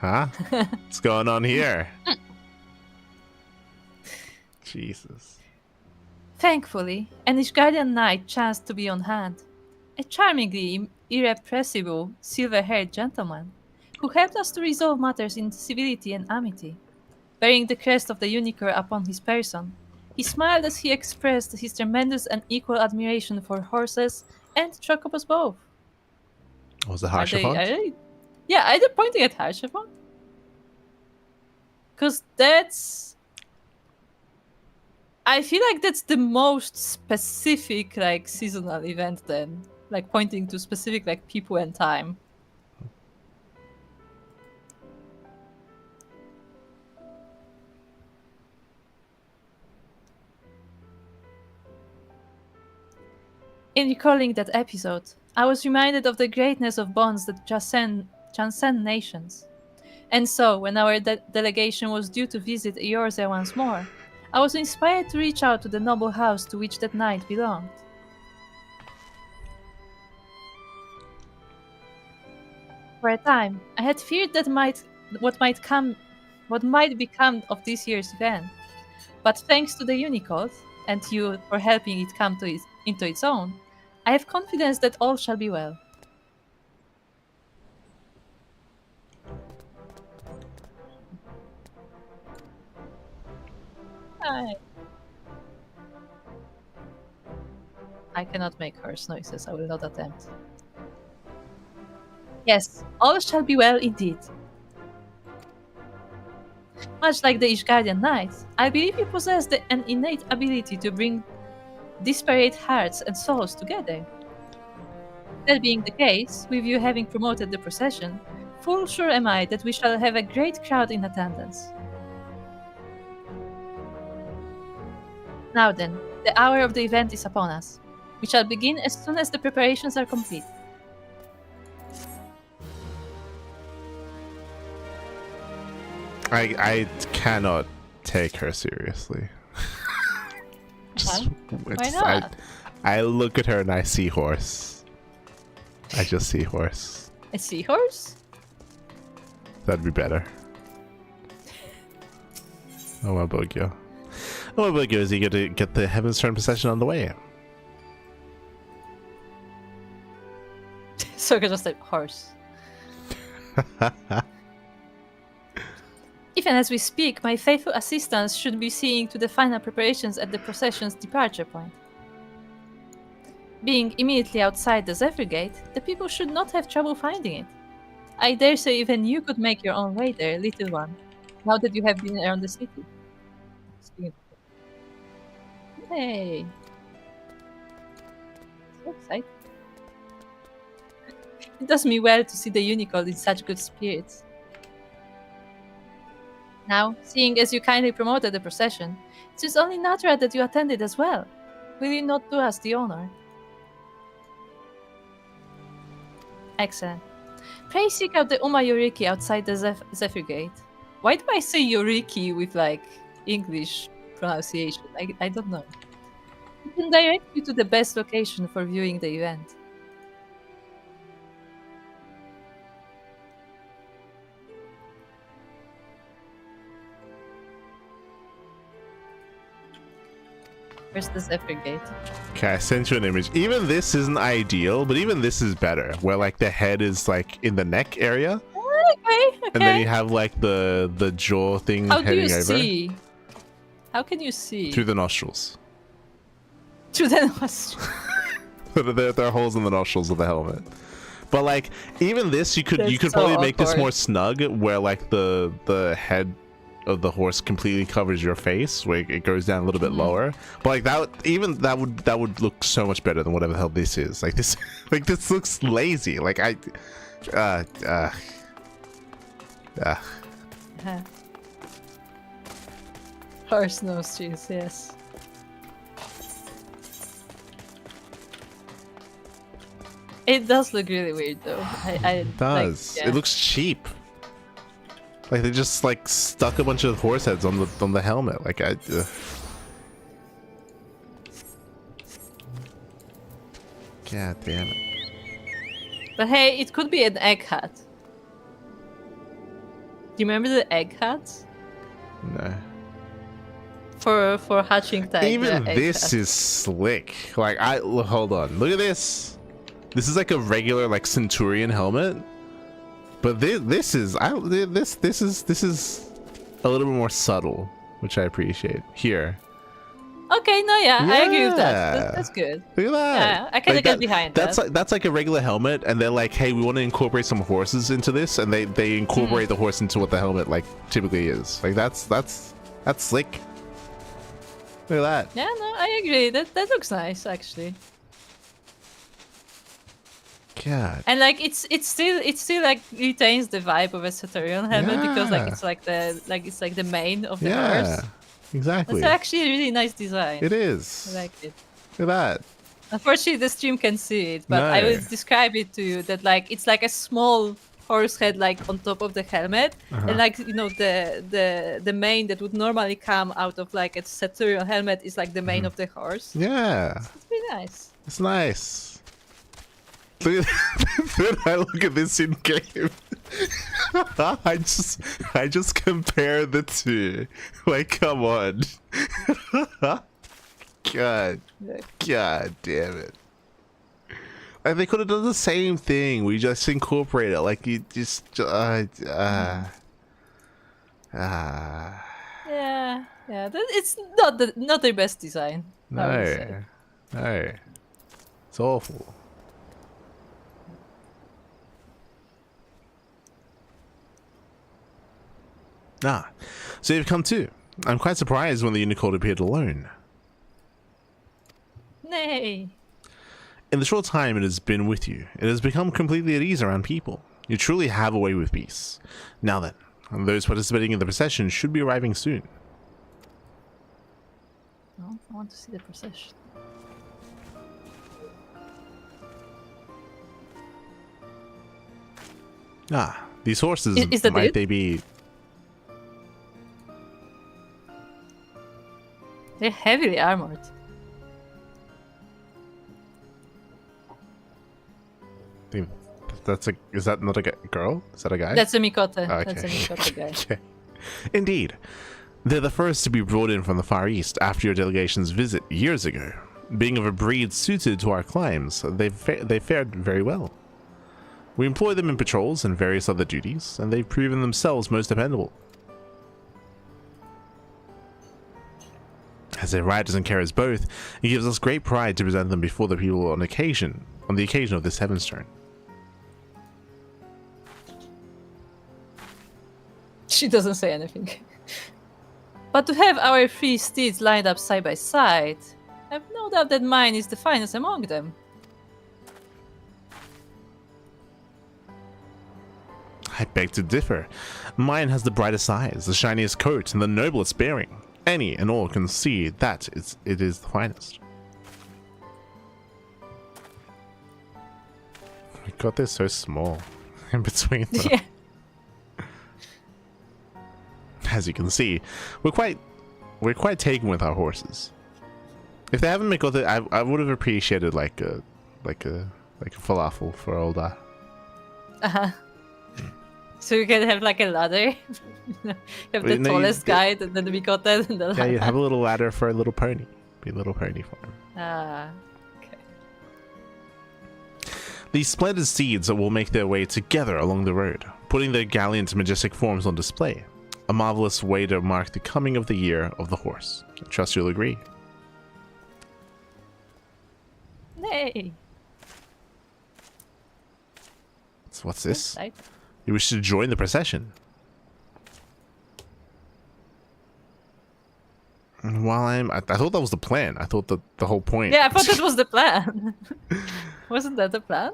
Huh? What's going on here? Jesus. Thankfully, an Ishgardian knight chanced to be on hand. A charmingly irrepressible, silver-haired gentleman, who helped us to resolve matters in civility and amity. Bearing the crest of the unicorn upon his person, he smiled as he expressed his tremendous and equal admiration for horses and chocobos both. Was it Are they pointing at Harshavon? Because I feel like that's the most specific, like, seasonal event then. Like, pointing to specific, like, people and time. In recalling that episode, I was reminded of the greatness of bonds that transcend nations. And so, when our delegation was due to visit Eorzea once more, I was inspired to reach out to the noble house to which that knight belonged. For a time, I had feared that what might become of this year's event. But thanks to the Unicode, and you for helping it come into its own, I have confidence that all shall be well. I cannot make horse noises, I will not attempt. Yes, all shall be well indeed. Much like the Ishgardian knight, I believe you possess an innate ability to bring disparate hearts and souls together. That being the case, with you having promoted the procession, full sure am I that we shall have a great crowd in attendance. Now then, the hour of the event is upon us. We shall begin as soon as the preparations are complete. I cannot take her seriously. Why not? I look at her and I see horse. I just see horse. A seahorse? That'd be better. Oh my Bogyo. Oh my Bogyo is eager to get the Heaven's Turn procession on the way. So just a horse. Even as we speak, my faithful assistants should be seeing to the final preparations at the procession's departure point. Being immediately outside the Zephyr Gate, the people should not have trouble finding it. I dare say even you could make your own way there, little one, now that you have been around the city. Hey! So excited. It does me well to see the unicorn in such good spirits. Now, seeing as you kindly promoted the procession, it is only natural that you attended as well. Will you not do us the honor? Excellent. Pray seek out the Uma Yoriki outside the Zephyr Gate. Why do I say Yoriki with like English pronunciation? I don't know. It can direct you to the best location for viewing the event. Where's the Zephyr Gate? Okay, I sent you an image. Even this isn't ideal, but even this is better. Where like the head is like in the neck area. Okay. And then you have like the jaw thing How do heading you over. see? How can you see? Through the nostrils. Through the nostrils. there are holes in the nostrils of the helmet. But like even this, you could That's so probably make this awkward. more snug, where like the head of the horse completely covers your face, where it goes down a little bit lower. But like that would look so much better than whatever the hell this is. Like this, like this looks lazy. Like Horse nostrils, yes. It does look really weird though. It does. Like, yeah. It looks cheap. Like they just like stuck a bunch of horse heads on the helmet. Like God damn it. But hey, it could be an egg hat. Do you remember the egg hats? No. For hatching time. Even this is slick. Like hold on. Look at this. This is like a regular like Centurion helmet. But this is a little bit more subtle, which I appreciate. Here. Okay, no, yeah, I agree with that. That's good. Look at that. Yeah, I kind of get behind that. That's like a regular helmet, and they're like, hey, we want to incorporate some horses into this, and they incorporate the horse into what the helmet like typically is. Like that's slick. Look at that. Yeah, no, I agree. That looks nice actually. God. And like it's still like retains the vibe of a Saturnian helmet because like it's like the main of the horse. Exactly. That's actually a really nice design. It is. I like it. Look at that. Unfortunately, the stream can see it, but I will describe it to you that like it's like a small horse head like on top of the helmet, and like you know the mane that would normally come out of like a Saturnian helmet is like the mane of the horse. Yeah. It's really nice. It's nice. Look I look at this in game. I just compare the two. Like, come on. God damn it. Like, they could have done the same thing. We just incorporate it. Like, you just Yeah, it's not their best design. No. It's awful. So you've come too. I'm quite surprised when the unicorn appeared alone. Nay. In the short time it has been with you, it has become completely at ease around people. You truly have a way with peace. Now then, those participating in the procession should be arriving soon. Oh, I want to see the procession. These horses, is that might it? they be... They're heavily armored. Is that not a girl? Is that a guy? That's a Mikote. Oh, okay. That's a Mikote guy. Okay. Indeed. They're the first to be brought in from the Far East after your delegation's visit years ago. Being of a breed suited to our climes, they fared very well. We employ them in patrols and various other duties, and they've proven themselves most dependable. As a riders and carriers both, it gives us great pride to present them before the people on the occasion of this heaven's turn. She doesn't say anything. But to have our 3 steeds lined up side by side, I've no doubt that mine is the finest among them. I beg to differ. Mine has the brightest eyes, the shiniest coat, and the noblest bearing. Any and all can see that it is the finest. My god, they're so small in between them. Yeah. As you can see, we're quite taken with our horses. If they haven't made it, I would have appreciated like a falafel for older. So you can have like a ladder. You have the tallest guy, and then we got that. And yeah, you have a little ladder for a little pony. Be a little pony for him. Okay. These splendid steeds will make their way together along the road, putting their gallant, majestic forms on display. A marvelous way to mark the coming of the year of the horse. I trust you'll agree. Nay. So what's this? Right. You wish to join the procession? While I thought that was the plan. I thought that the whole point. Yeah, I thought that was the plan. Wasn't that the plan?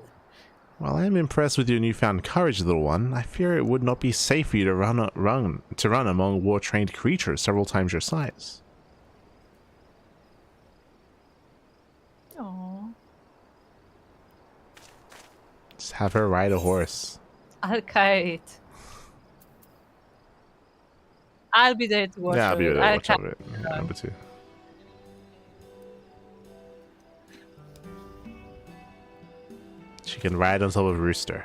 While I am impressed with your newfound courage, little one, I fear it would not be safe for you to run among war-trained creatures several times your size. Aww. Just have her ride a horse. I'll carry it. I'll be there to watch. Yeah, I'll be there to watch over it. it. Yeah, number 2. She can ride on top of Rooster.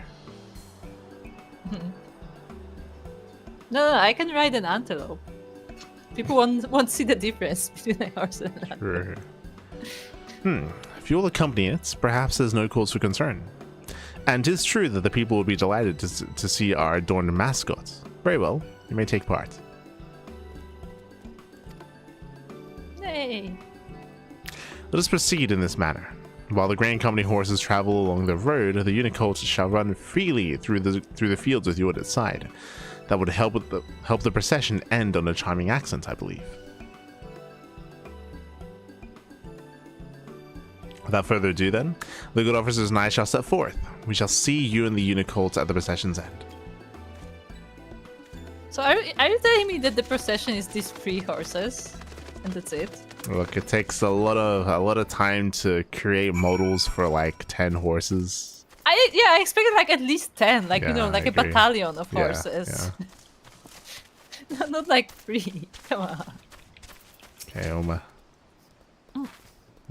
No, I can ride an antelope. People won't see the difference between a horse and an antelope. Sure. If you'll accompany it, perhaps there's no cause for concern. And 'tis true that the people will be delighted to see our adorned mascot. Very well, you may take part. Hey. Let us proceed in this manner. While the Grand Company horses travel along the road, the unicolts shall run freely through the fields with you at its side. That would help the procession end on a charming accent, I believe. Without further ado, then, the good officers and I shall set forth. We shall see you and the unicolts at the procession's end. So are you telling me that the procession is these 3 horses, and that's it? Look, it takes a lot of time to create models for like 10 horses. I expected like at least 10, like Yeah, like I a agree. battalion of Yeah, horses. Not like 3. Come on. Okay, Oma.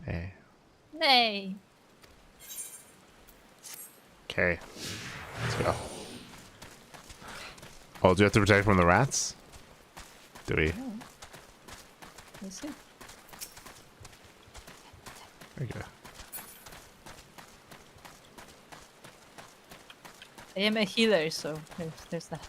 Nay. Nay. Okay, let's go. Oh, do you have to protect from the rats? Do we? Let's see. Okay. I am a healer, so there's that.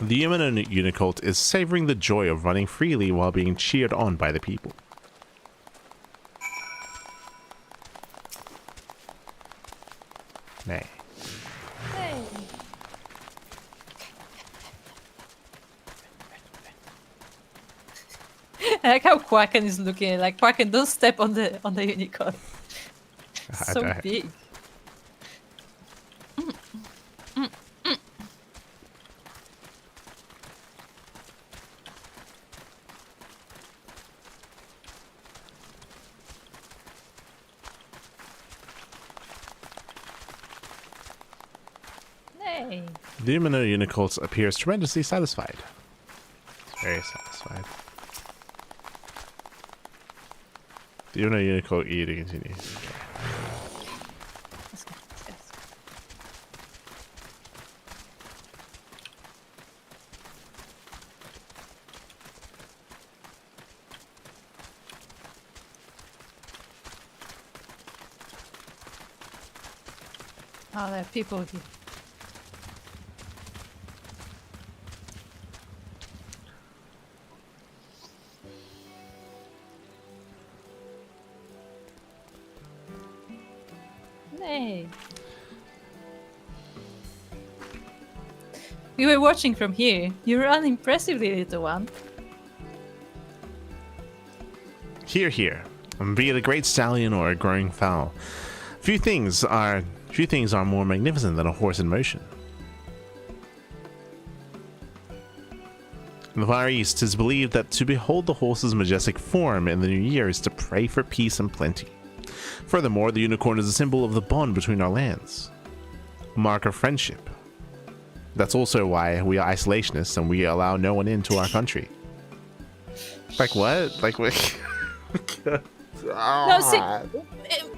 The human unicolt is savoring the joy of running freely while being cheered on by the people. Nay. Hey. I like how Quacken is looking. Like Quacken, don't step on the unicorn. It's so I- big. Hey. The human unicolt appears tremendously satisfied. Very satisfied. The human unicolt eating continues. Let's go. Let's go. Oh, there are people here. Hey. We were watching from here. You run impressively, little one. Hear, hear. Be it a great stallion or a growing fowl, few things are more magnificent than a horse in motion. In the Far East, it is believed that to behold the horse's majestic form in the new year is to pray for peace and plenty. Furthermore, the unicorn is a symbol of the bond between our lands, a mark of friendship. That's also why we are isolationists and we allow no one into our country. Like what? Like what? No, see,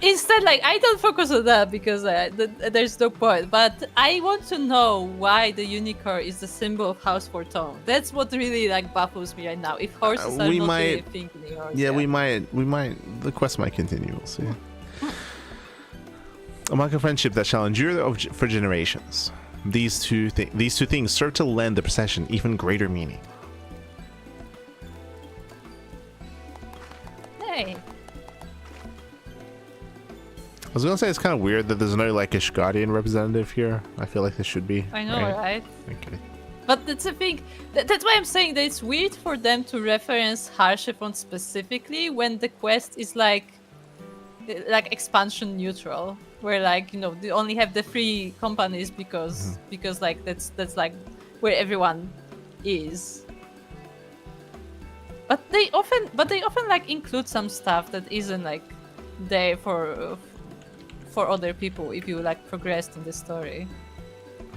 instead, like, I don't focus on that because there's no point. But I want to know why the unicorn is the symbol of House Fortune. That's what really like baffles me right now. If horses are not really thinking anymore. Yeah, we might. The quest might continue. We'll see. A mark of friendship that shall endure for generations. These two things serve to lend the procession even greater meaning. Hey. I was gonna say it's kind of weird that there's no like Ishgardian representative here. I feel like there should be. I know, right? Okay. But that's the thing. That's why I'm saying that it's weird for them to reference Harshiphon specifically when the quest is like expansion neutral, where like they only have the 3 companies because like that's like where everyone is. But they often like include some stuff that isn't like there for other people if you like progressed in the story.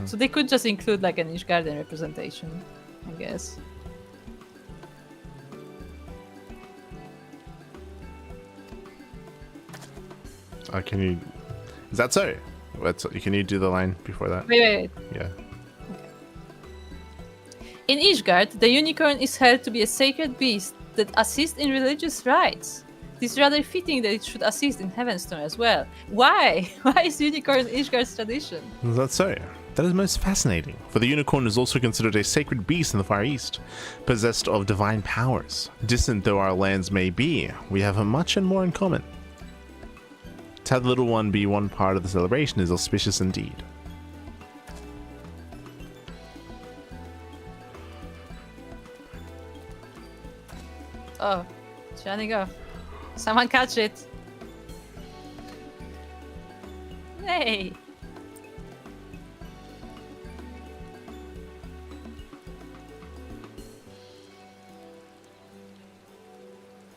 So they could just include like an Ishgardian representation, I guess. Can you? Is that so? Can you do the line before that? Wait. Yeah. In Ishgard, the unicorn is held to be a sacred beast that assists in religious rites. It is rather fitting that it should assist in Heavenstone as well. Why? Why is unicorn Ishgard's tradition? Is that so? That is most fascinating, for the unicorn is also considered a sacred beast in the Far East, possessed of divine powers. Distant though our lands may be, we have much and more in common. To have the little one be one part of the celebration is auspicious indeed. Oh, Johnny, go. Someone catch it. Hey.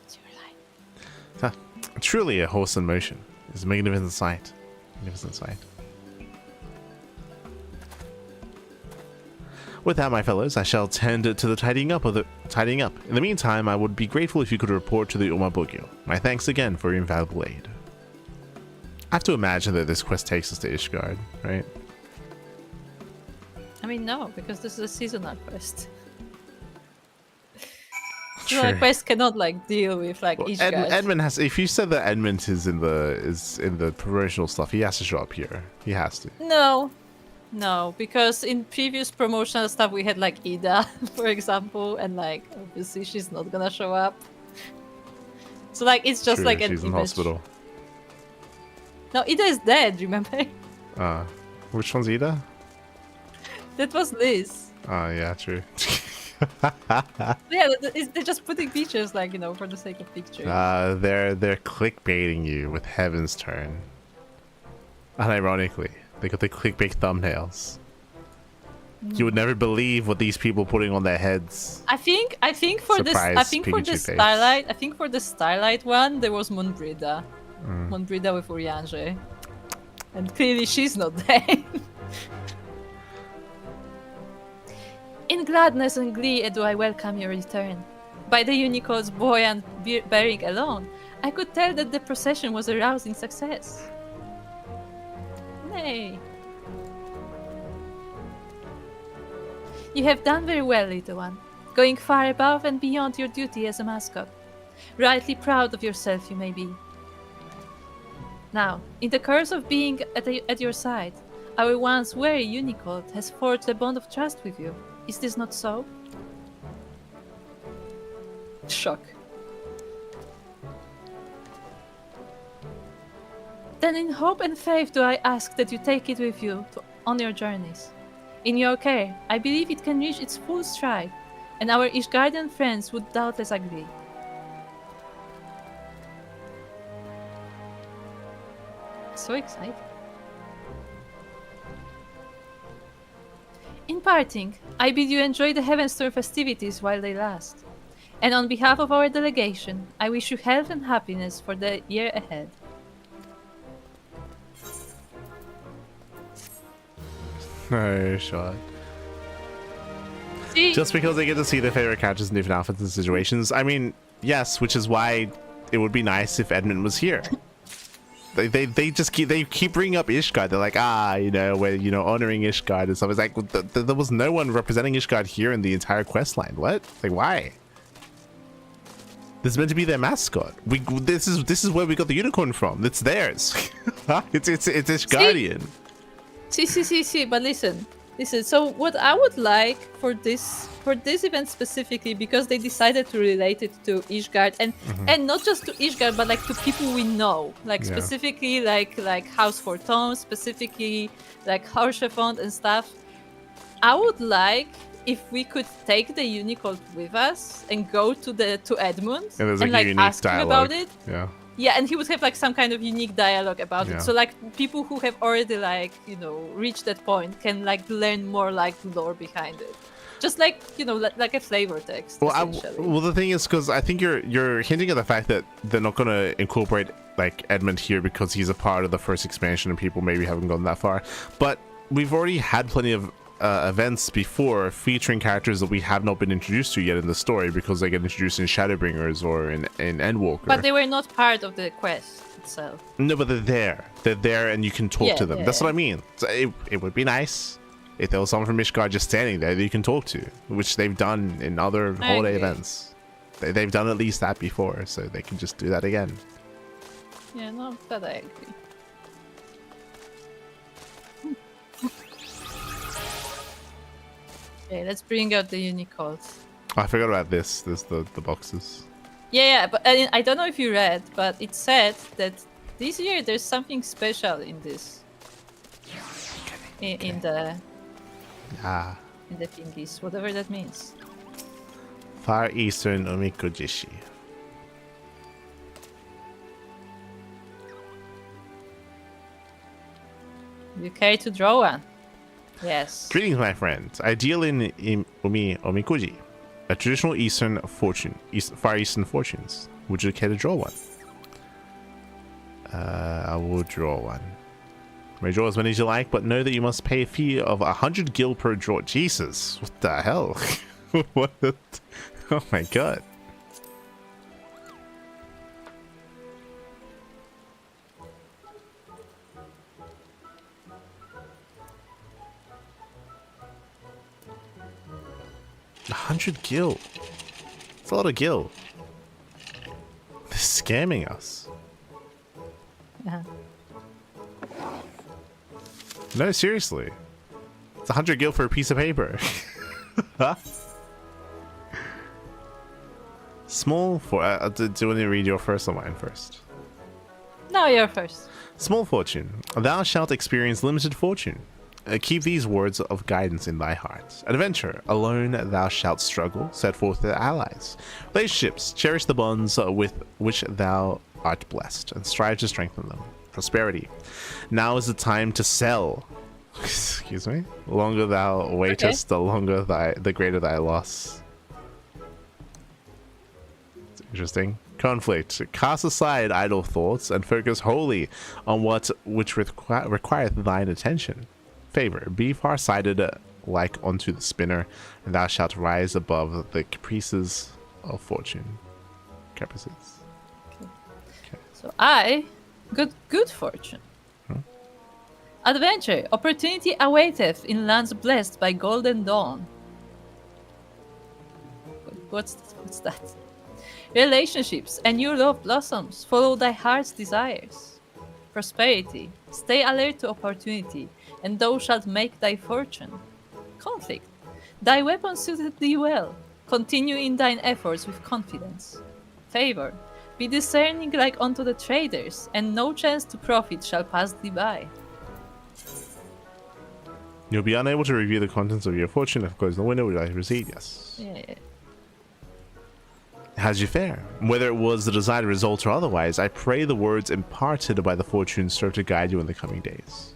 It's your line. Truly a horse in motion. It's a magnificent sight. Magnificent sight. With that, my fellows, I shall tend to the tidying up. In the meantime, I would be grateful if you could report to the Umabugyo. My thanks again for your invaluable aid. I have to imagine that this quest takes us to Ishgard, right? I mean, no, because this is a seasonal quest. Sure. Seasonal quest cannot like deal with like Ishgard. Edmund has. If you said that Edmund is in the promotional stuff, he has to show up here. He has to. No, because in previous promotional stuff we had like Ida, for example, and like obviously she's not gonna show up. So like it's just like an she's in image. hospital. No, Ida is dead, remember? Which one's Ida? That was Liz. Oh yeah, true. Yeah, they're just putting pictures like for the sake of pictures. They're clickbaiting you with Heaven's Turn. Unironically. They got the clickbait thumbnails. You would never believe what these people putting on their heads. I think for the Starlight one there was Monbrida. Monbrida with Urianger. And clearly she's not there. In gladness and glee do I welcome your return. By the unicorn's buoyant bearing alone, I could tell that the procession was a rousing success. Nay. You have done very well, little one, going far above and beyond your duty as a mascot. Rightly proud of yourself you may be. Now, in the course of being at your side, our once wary unicorn has forged a bond of trust with you. Is this not so? Shock. Then in hope and faith do I ask that you take it with you on your journeys. In your care, I believe it can reach its full stride, and our Ishgardian friends would doubtless agree. So excited. In parting, I bid you enjoy the Heavenstorm festivities while they last. And on behalf of our delegation, I wish you health and happiness for the year ahead. No shot. See, Just because they get to see their favorite characters in different outfits and situations. I mean, yes, which is why it would be nice if Edmund was here. They just keep bringing up Ishgard. They're like, we're honoring Ishgard and stuff. It's like there was no one representing Ishgard here in the entire quest line. What? Like, why? This is meant to be their mascot. This is where we got the unicorn from. It's theirs. it's Ishgardian. See, but listen. So what I would like for this event specifically, because they decided to relate it to Ishgard and not just to Ishgard, but like to people we know, like specifically like House Fortune, specifically like Haurchefant and stuff. I would like if we could take the Unicult with us and go to Edmund and like ask him about it. Yeah, and he would have like some kind of unique dialogue about it. So like people who have already like, reached that point can like learn more like lore behind it. Just like, like a flavor text. Well, the thing is, because I think you're hinting at the fact that they're not going to incorporate like Edmund here because he's a part of the first expansion and people maybe haven't gone that far. But we've already had plenty of events before featuring characters that we have not been introduced to yet in the story because they get introduced in Shadowbringers or in Endwalker. But they were not part of the quest itself. No, but they're there. They're there and you can talk to them. That's what I mean. So it would be nice if there was someone from Ishgard just standing there that you can talk to, which they've done in other holiday events. They've done at least that before, so they can just do that again. Yeah, no, that I agree. Okay, let's bring out the Unicorns. I forgot about this. There's the boxes. Yeah, but I don't know if you read, but it said that this year there's something special in this. In the thingies, whatever that means. Far Eastern Omikujishi. You care to draw one? Yes. Greetings, my friends. I deal in Omikuji, a traditional Eastern fortune, Far Eastern fortunes. Would you care to draw one? I will draw one. You may draw as many as you like, but know that you must pay a fee of 100 gil per draw. Jesus, what the hell? What? Oh my god. $100 gil. It's a lot of gil. They're scamming us. Yeah. No, seriously. It's 100 gil for a piece of paper. Small for. Do you want to read your first or mine first? No, you're first. Small fortune. Thou shalt experience limited fortune. Keep these words of guidance in thy heart. Adventure, alone thou shalt struggle, set forth the allies. Relationships, cherish the bonds with which thou art blessed, and strive to strengthen them. Prosperity, now is the time to sell. Excuse me? The longer thou waitest, the longer the greater thy loss. It's interesting. Conflict, cast aside idle thoughts, and focus wholly on which requireth thine attention. Favor, be far-sighted like unto the spinner, and thou shalt rise above the caprices of fortune. Caprices. Okay. So I got good fortune. Adventure, opportunity awaiteth in lands blessed by golden dawn. What's that? Relationships, and your love blossoms. Follow thy heart's desires. Prosperity, stay alert to opportunity, and thou shalt make thy fortune. Conflict, thy weapon suited thee well. Continue in thine efforts with confidence. Favor, Be discerning like unto the traders, and no chance to profit shall pass thee by. You'll be unable to review the contents of your fortune. Of course, the window would like to receipt. Yes. Yeah. How'd you fare? Whether it was the desired result or otherwise, I pray the words imparted by the fortune serve to guide you in the coming days.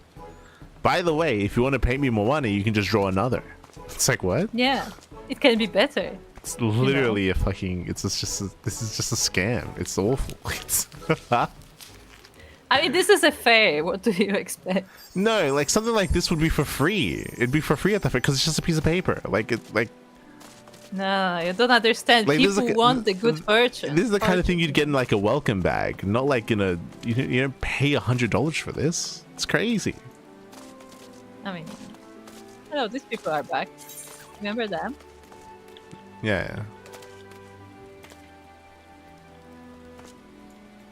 By the way, if you want to pay me more money, you can just draw another. It's like, what? Yeah, it can be better. It's literally a fucking. This is just a scam. It's awful. It's I mean, this is a fair. What do you expect? no, like something like this would be for free. It'd be for free at the fair because it's just a piece of paper. No, you don't understand. Like, People want the good fortune. This is the kind of thing you'd get in like a welcome bag, not like in a. You don't pay $100 for this. It's crazy. I mean, hello, these people are back. Remember them? Yeah.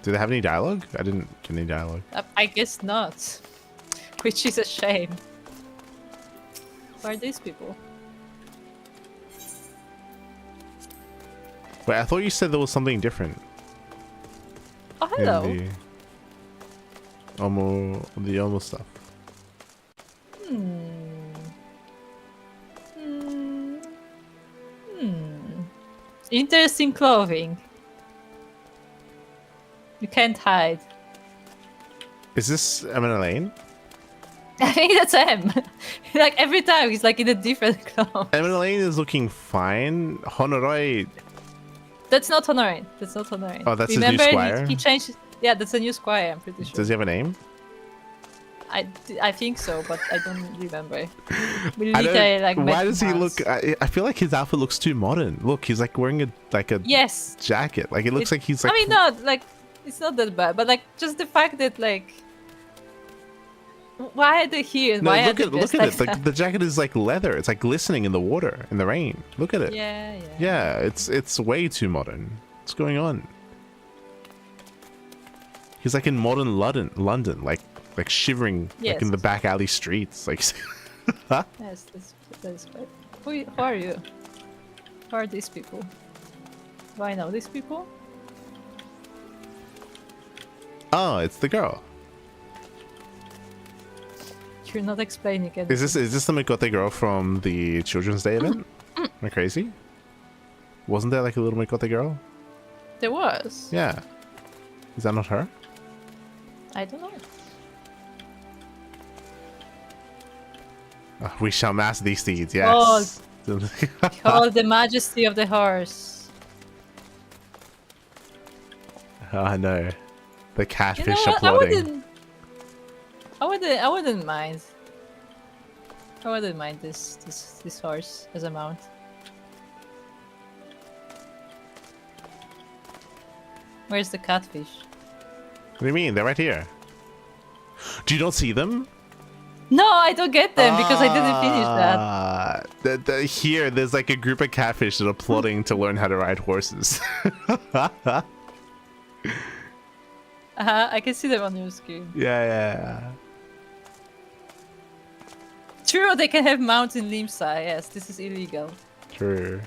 Do they have any dialogue? I didn't get any dialogue. I guess not. Which is a shame. Who are these people? Wait, I thought you said there was something different. Oh, hello. In the Omo stuff. Interesting clothing. You can't hide. Is this Emma Lane? I think that's M. Like every time he's like in a different clothes. Emma Lane is looking fine. Honoroi. That's not Honorin. That's not Honorin. Oh, that's Remember, his new squire? he changed. Yeah, that's a new squire. I'm pretty sure. Does he have a name? I think so, but I don't remember. We I literally, like, met why does he once. look? I feel like his outfit looks too modern. Look, he's like wearing a Yes. jacket. Like it looks like he's like. I mean, no, like it's not that bad, but like just the fact that like, why are they here? No, Why look are at they look dressed at like it. Like that? the jacket is like leather. It's like glistening in the water in the rain. Look at it. Yeah. Yeah, it's way too modern. What's going on? He's like in modern London, like shivering, like in the back alley streets, like. Yes, that's right. Who are you? Who are these people? Do I know these people? Oh, it's the girl. You're not explaining it. Is this the Mikote girl from the Children's Day event? Am I crazy? Wasn't there like a little Mikote girl? There was. Yeah. Is that not her? I don't know. We shall master these steeds, yes. Oh, the majesty of the horse. Oh no. The catfish You know what? applauding. I wouldn't mind. I wouldn't mind this horse as a mount. Where's the catfish? What do you mean? They're right here. Do you not see them? No, I don't get them because I didn't finish that. Here, there's like a group of catfish that are plotting to learn how to ride horses. I can see them on your screen. Yeah. True, they can have mounts in Limsa. Yes, this is illegal. True.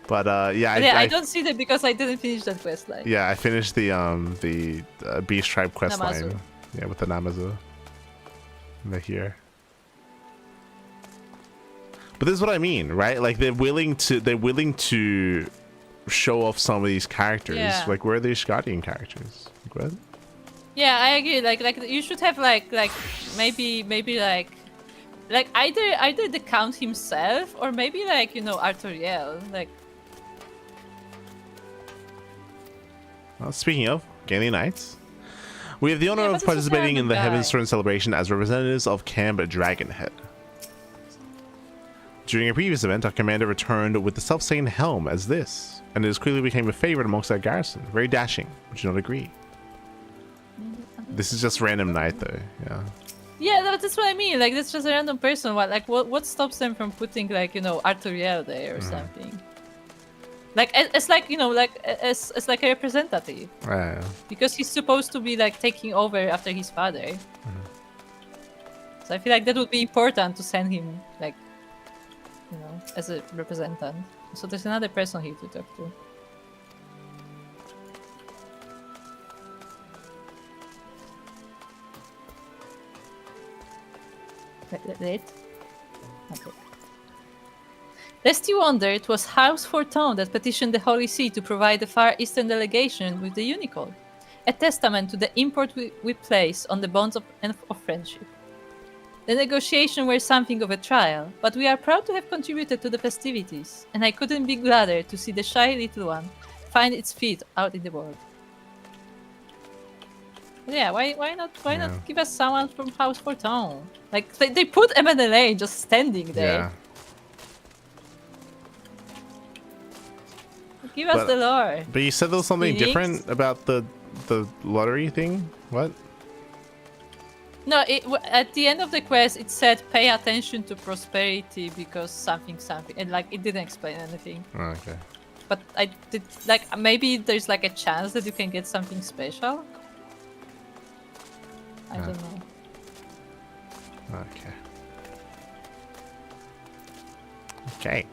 But yeah, I don't see them because I didn't finish that quest line. Yeah, I finished the Beast Tribe quest Namazu. line. Yeah, with the Namazu. And they're here. But this is what I mean, right? Like they're willing to show off some of these characters. Yeah. Like where are these Guardian characters? Like, what? Yeah, I agree. Like you should have like maybe like either the Count himself or maybe like Artoriel. Like Well, speaking of Galen Knights, we have the honor but of this is participating in the random Heaven's guy. Throne celebration as representatives of Camp Dragonhead. During a previous event, our commander returned with the self-same helm as this, and it quickly became a favorite amongst our garrison. Very dashing, would you not agree? This is just random knight though, yeah. yeah, that's what I mean. Like that's just a random person. What stops them from putting like Artoriel there or something? Like it's like as like a representative. Because he's supposed to be like taking over after his father. So I feel like that would be important to send him like as a representative. So there's another person here to talk to. Wait. Okay. Lest you wonder, it was House Forton that petitioned the Holy See to provide the Far Eastern delegation with the Unicode, a testament to the import we place on the bonds of friendship. The negotiations were something of a trial, but we are proud to have contributed to the festivities, and I couldn't be gladder to see the shy little one find its feet out in the world. Yeah, why not give us someone from House Forton? Like they put M&LA just standing there. Yeah. Give us the lore. But you said there was something Phoenix? different about the lottery thing? What? No, at the end of the quest, it said pay attention to prosperity because something, and like it didn't explain anything. Oh, okay. But I did like maybe there's like a chance that you can get something special. I don't know. Okay. Okay.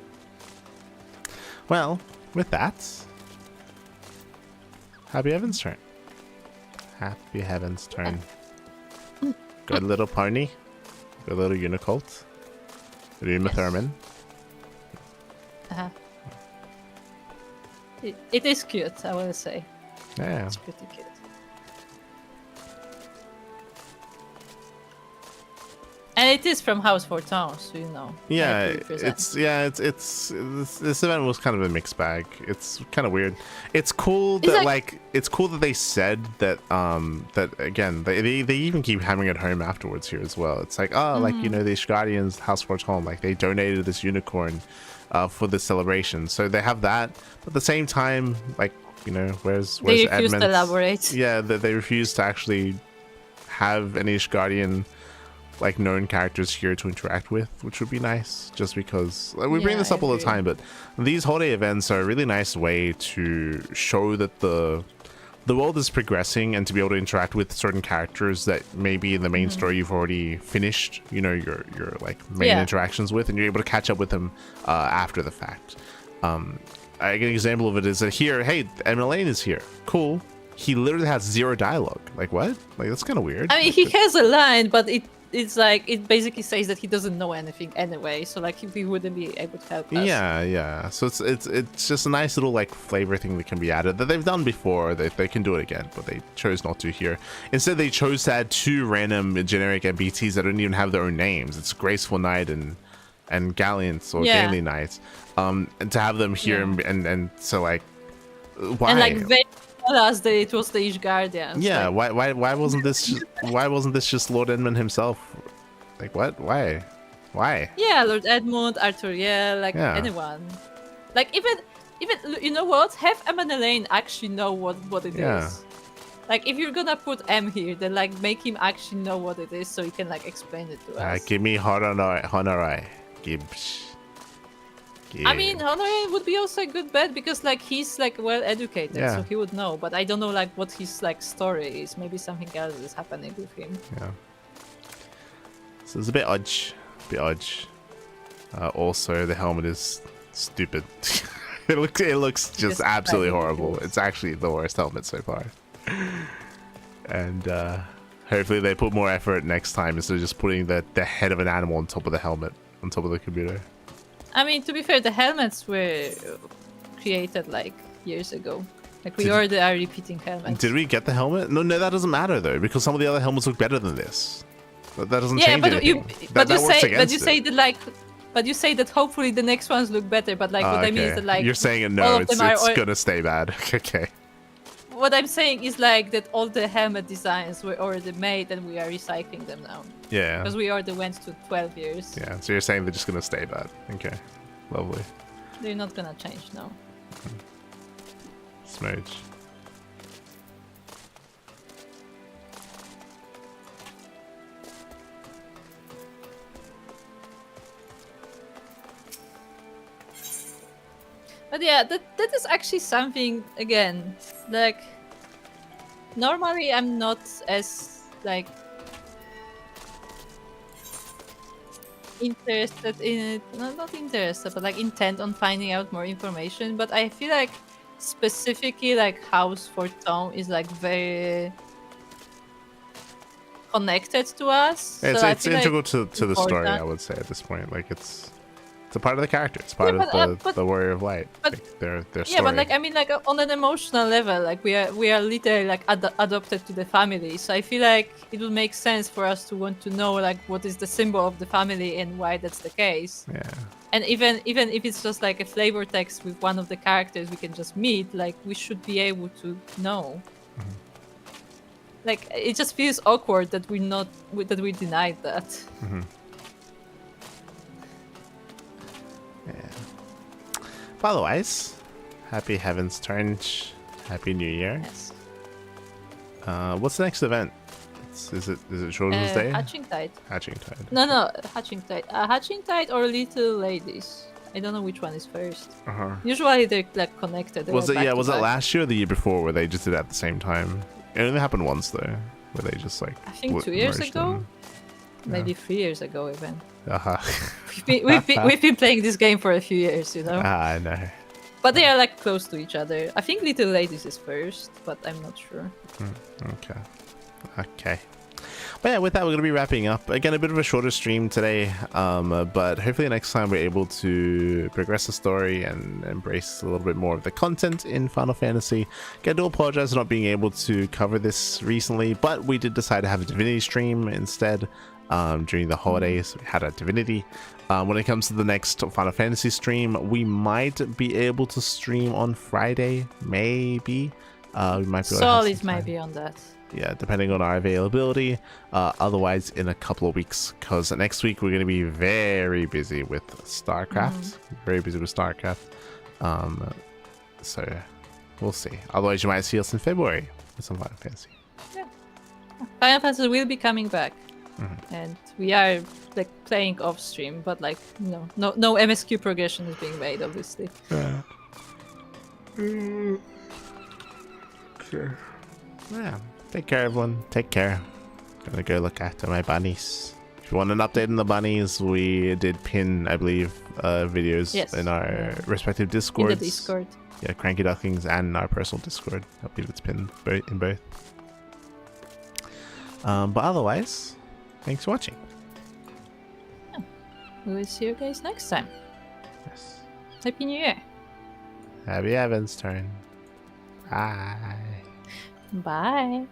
Well, with that, happy Heaven's turn. Happy Heaven's turn. Got a little pony. Got a little Unicult. Uma Thurman. It is cute, I will say. Yeah. It's pretty cute. And it is from House Forton, so you know. Yeah, this event was kind of a mixed bag. It's kind of weird. It's cool that it's cool that they said that that again they even keep hammering it home afterwards here as well. It's like, oh, like, you know, these Guardians, House Forton, like they donated this unicorn for the celebration, so they have that. But at the same time, like, you know, where's they refuse Edmund's? to elaborate. Yeah, they refuse to actually have an Ishgardian like known characters here to interact with, which would be nice, just because like, we bring this up all the time, but these holiday events are a really nice way to show that the world is progressing and to be able to interact with certain characters that maybe in the main story you've already finished, you know, your like main interactions with, and you're able to catch up with them after the fact. An example of it is that here, hey, M&LA is here, cool. He literally has zero dialogue. Like, what? Like, that's kind of weird. I mean, he has a line, but it's like it basically says that he doesn't know anything anyway, so like he wouldn't be able to help us. Yeah. So it's just a nice little like flavor thing that can be added that they've done before. They can do it again, but they chose not to here. Instead, they chose to add two random generic MBTs that don't even have their own names. It's Graceful Knight and Gallant or Gaily Knight. And to have them here and so like why? And like they told us that it was the Ishgardians. Yeah, like, why wasn't this just Lord Edmund himself? Like what? Why? Yeah, Lord Edmund, Arthuriel, like anyone. Like even you know what? Have M and Elaine actually know what it is. Like if you're gonna put M here, then like make him actually know what it is so he can like explain it to us. Give me Honorai. Gibbs. I mean, Honoré would be also a good bet because like he's like well educated, so he would know. But I don't know like what his like story is. Maybe something else is happening with him. Yeah. So it's a bit odd. Also, the helmet is stupid. it looks just absolutely horrible. It's actually the worst helmet so far. And hopefully they put more effort next time instead of just putting the head of an animal on top of the helmet, on top of the computer. I mean, to be fair, the helmets were created like years ago. Like we already are repeating helmets. Did we get the helmet? No, that doesn't matter though, because some of the other helmets look better than this. That doesn't change anything. But you say that hopefully the next ones look better. But like what I mean is that like you're saying it's gonna stay bad. Okay. What I'm saying is like that all the helmet designs were already made and we are recycling them now. Yeah. Because we already went to 12 years. Yeah, so you're saying they're just gonna stay bad. Okay. Lovely. They're not gonna change now. Smooch. But yeah, that is actually something, again, like, normally I'm not as, like, interested in it, not interested, but like intent on finding out more information, but I feel like specifically like House Forton is like very connected to us. It's, so I it's feel like integral to the story, important. I would say, at this point. Like, it's a part of the character. It's part Yeah, of the Warrior of Light. but Like, their story. yeah, but like I mean, like on an emotional level, like we are literally like adopted to the family. So I feel like it would make sense for us to want to know like what is the symbol of the family and why that's the case. Yeah. And even if it's just like a flavor text with one of the characters we can just meet, like we should be able to know. Like it just feels awkward that we denied that. Yeah. But otherwise, happy Heaven's Turn. Happy New Year. Yes. What's the next event? Is it Children's Day? Hatching Tide. Hatching Tide. No, Hatching Tide. Hatching Tide or Little Ladies. I don't know which one is first. Usually they're like connected. Was it last year or the year before where they just did it at the same time? It only happened once though, where they just like. I think 2 years merged ago. them. Maybe 3 years ago even. Uh-huh. We've been playing this game for a few years, you know. I know. But they are like close to each other. I think Little Ladies is first, but I'm not sure. Okay. But yeah, with that, we're going to be wrapping up. Again, a bit of a shorter stream today, but hopefully next time we're able to progress the story and embrace a little bit more of the content in Final Fantasy. Again, I do apologize for not being able to cover this recently, but we did decide to have a Divinity stream instead during the holidays. We had a Divinity. When it comes to the next Final Fantasy stream, we might be able to stream on Friday, maybe. We might be Solid might be on that. Yeah, depending on our availability. Otherwise, in a couple of weeks, because next week we're going to be very busy with StarCraft. Very busy with StarCraft. So we'll see. Otherwise, you might see us in February with some Final Fantasy. Yeah, Final Fantasy will be coming back, and we are like playing off stream, but like no MSQ progression is being made, obviously. Yeah. Sure. Yeah. Take care, everyone. Take care. Gonna go look after my bunnies. If you want an update on the bunnies, we did pin, I believe, videos in our respective Discords. In the Discord. Yeah, Cranky Ducklings and our personal Discord. I believe it's pinned in both. But otherwise, thanks for watching. Yeah. We will see you guys next time. Yes. Happy New Year. Happy Evan's turn. Bye. Bye.